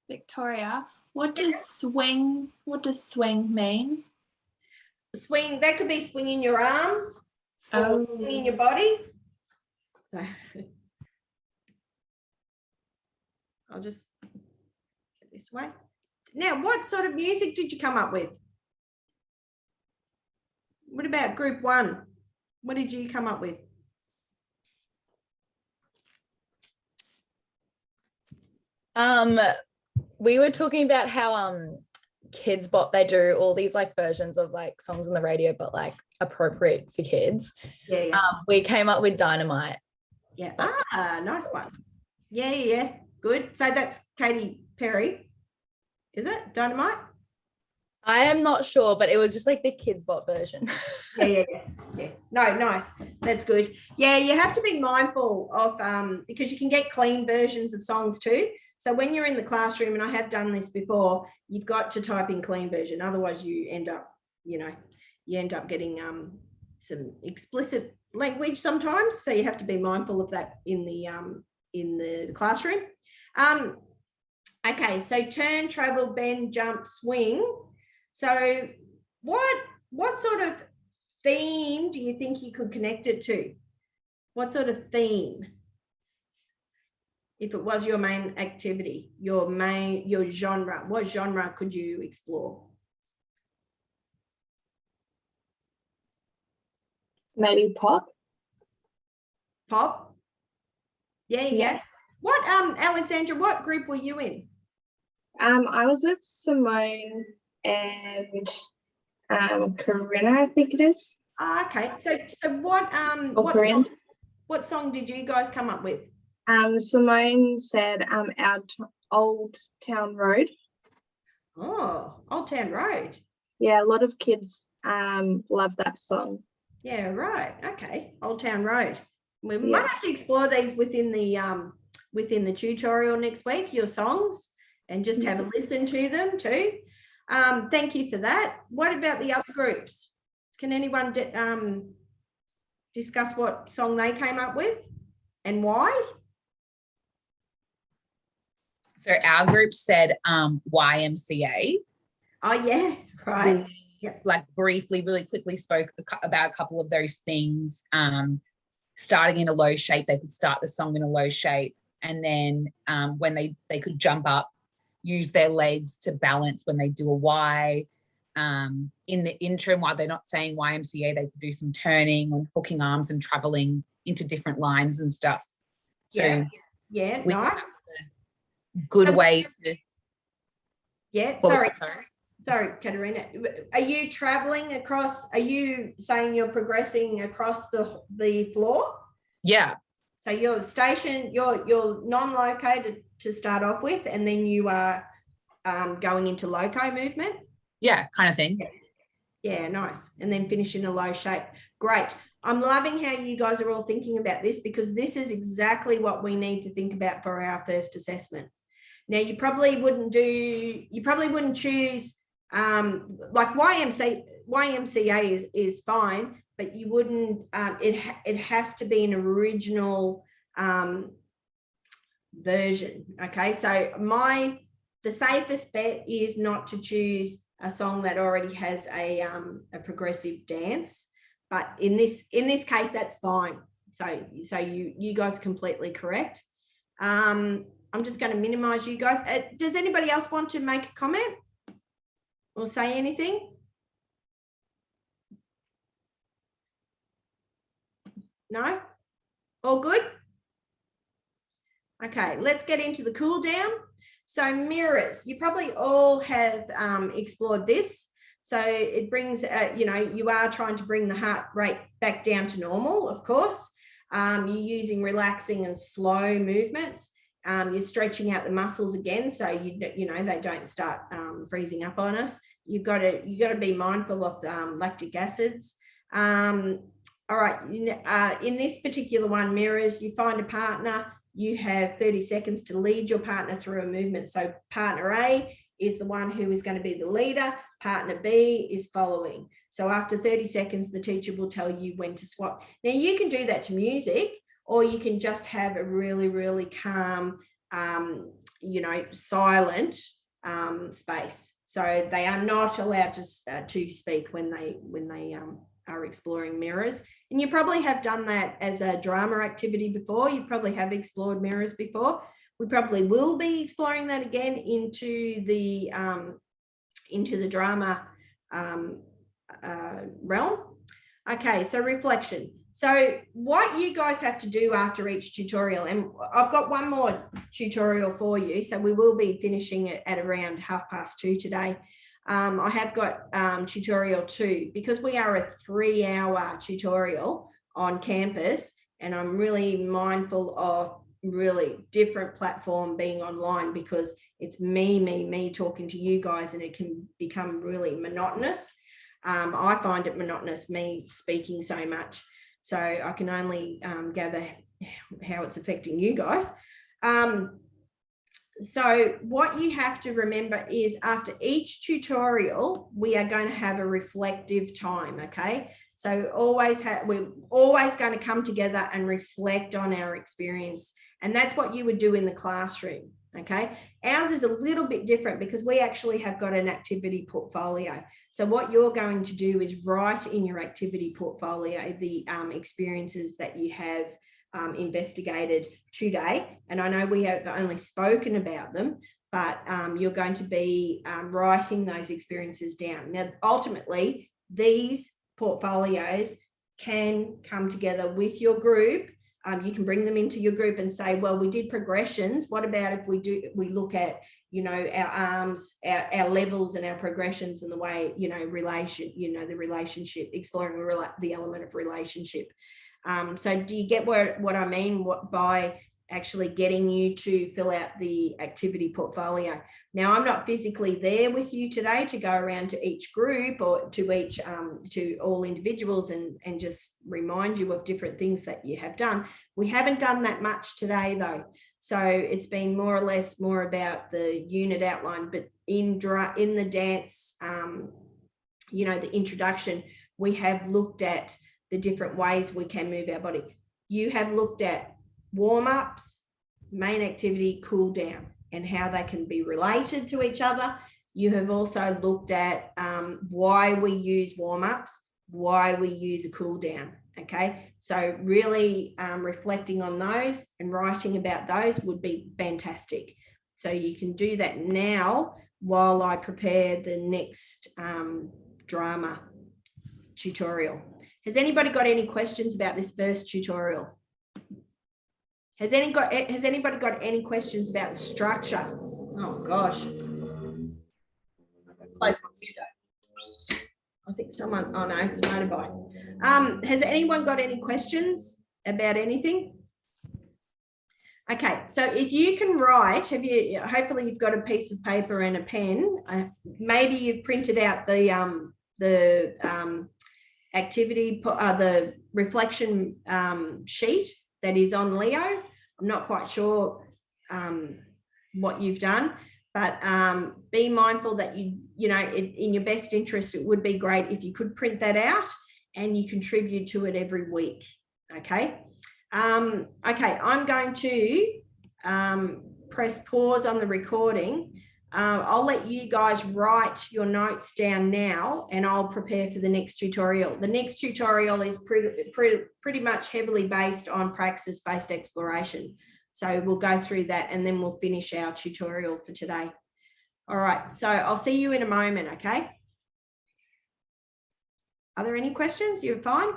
Victoria, what does swing mean? Swing, that could be swinging your arms or Oh. swinging your body. So I'll just get this way. Now, what sort of music did you come up with? What about group 1? What did you come up with? We were talking about how Kids Bop, they do all these like versions of like songs on the radio, but like appropriate for kids. Yeah. We came up with Dynamite. Yeah. Nice one. Yeah. Good. So that's Katy Perry. Is it Dynamite? I am not sure, but it was just like the Kids Bop version. Yeah. No, nice. That's good. Yeah, you have to be mindful of because you can get clean versions of songs too. So when you're in the classroom, and I have done this before, you've got to type in clean version. Otherwise, you end up getting some explicit language sometimes. So you have to be mindful of that in the classroom. Okay, so turn, travel, bend, jump, swing. So what sort of theme do you think you could connect it to? What sort of theme? If it was your main activity, your genre, what genre could you explore? Maybe pop. Pop? Yeah. What, Alexandra, what group were you in? I was with Simone and Corinna, I think it is. Okay, so what what song did you guys come up with? Simone said our Old Town Road. Oh, Old Town Road. Yeah, a lot of kids love that song. Yeah, right. Okay, Old Town Road. We might have to explore these within the tutorial next week, your songs, and just have a listen to them too. Thank you for that. What about the other groups? Can anyone discuss what song they came up with and why? So our group said YMCA. Oh yeah, right. Yep. Like briefly, really quickly spoke about a couple of those things. Starting in a low shape, they could start the song in a low shape, and then when they could jump up, use their legs to balance when they do a Y. In the interim, while they're not saying YMCA, they could do some turning and hooking arms and traveling into different lines and stuff. So yeah, nice. Good way to. Yeah, sorry, Katerina. Are you traveling across? Are you saying you're progressing across the floor? Yeah. So you're stationed, you're non-located to start off with, and then you are going into loco movement? Yeah, kind of thing. Yeah, nice. And then finish in a low shape. Great. I'm loving how you guys are all thinking about this, because this is exactly what we need to think about for our first assessment. Now, you probably wouldn't choose like YMCA is fine, but you wouldn't, it has to be an original version. Okay, so the safest bet is not to choose a song that already has a progressive dance, but in this case, that's fine. So you guys are completely correct. I'm just going to minimize you guys. Does anybody else want to make a comment or say anything? No? All good? Okay, let's get into the cool down. So mirrors, you probably all have explored this. So it brings, you are trying to bring the heart rate back down to normal, of course. You're using relaxing and slow movements. You're stretching out the muscles again, so they don't start freezing up on us. You've got to be mindful of lactic acids. All right, in this particular one, mirrors, you find a partner. You have 30 seconds to lead your partner through a movement. So partner A is the one who is going to be the leader. Partner B is following. So after 30 seconds, the teacher will tell you when to swap. Now you can do that to music, or you can just have a really, really calm, silent space. So they are not allowed to speak when they are exploring mirrors. And you probably have done that as a drama activity before. You probably have explored mirrors before. We probably will be exploring that again into the drama realm. Okay, so reflection. So what you guys have to do after each tutorial, and I've got one more tutorial for you, so we will be finishing it at around 2:30 today. I have got tutorial 2, because we are a 3-hour tutorial on campus, and I'm really mindful of really different platform being online, because it's me talking to you guys, and it can become really monotonous. I find it monotonous, me speaking so much. So I can only gather how it's affecting you guys. So what you have to remember is after each tutorial, we are going to have a reflective time, okay? So we're always going to come together and reflect on our experience. And that's what you would do in the classroom, okay? Ours is a little bit different because we actually have got an activity portfolio. So what you're going to do is write in your activity portfolio the experiences that you have investigated today. And I know we have only spoken about them, but you're going to be writing those experiences down. Now, ultimately, these portfolios can come together with your group. You can bring them into your group and say, well, we did progressions. What about if we look at, our arms, our levels and our progressions and the way, the relationship, exploring the element of relationship. So do you get what I mean by actually getting you to fill out the activity portfolio? Now, I'm not physically there with you today to go around to each group or to all individuals and just remind you of different things that you have done. We haven't done that much today, though. So it's been more about the unit outline, but in the dance, the introduction, we have looked at the different ways we can move our body. You have looked at warm-ups, main activity, cool down, and how they can be related to each other. You have also looked at why we use warm-ups, why we use a cool down. Okay, so really reflecting on those and writing about those would be fantastic. So you can do that now while I prepare the next drama tutorial. Has anybody got any questions about this first tutorial? Has anybody got any questions about the structure? Oh gosh. Close my window. I think someone, oh no, it's motorbike. Has anyone got any questions about anything? Okay, so if you can write, hopefully you've got a piece of paper and a pen. Maybe you've printed out the activity, the reflection sheet that is on Leo. I'm not quite sure what you've done, but be mindful that in your best interest, it would be great if you could print that out and you contribute to it every week. Okay. Okay, I'm going to press pause on the recording. I'll let you guys write your notes down now and I'll prepare for the next tutorial. The next tutorial is pretty much heavily based on praxis-based exploration. So we'll go through that and then we'll finish our tutorial for today. All right, so I'll see you in a moment, okay? Are there any questions? You're fine?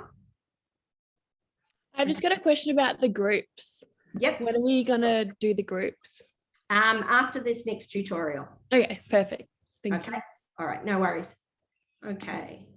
I just got a question about the groups. Yep. When are we gonna do the groups? After this next tutorial. Okay, perfect. Thank you. All right, no worries. Okay.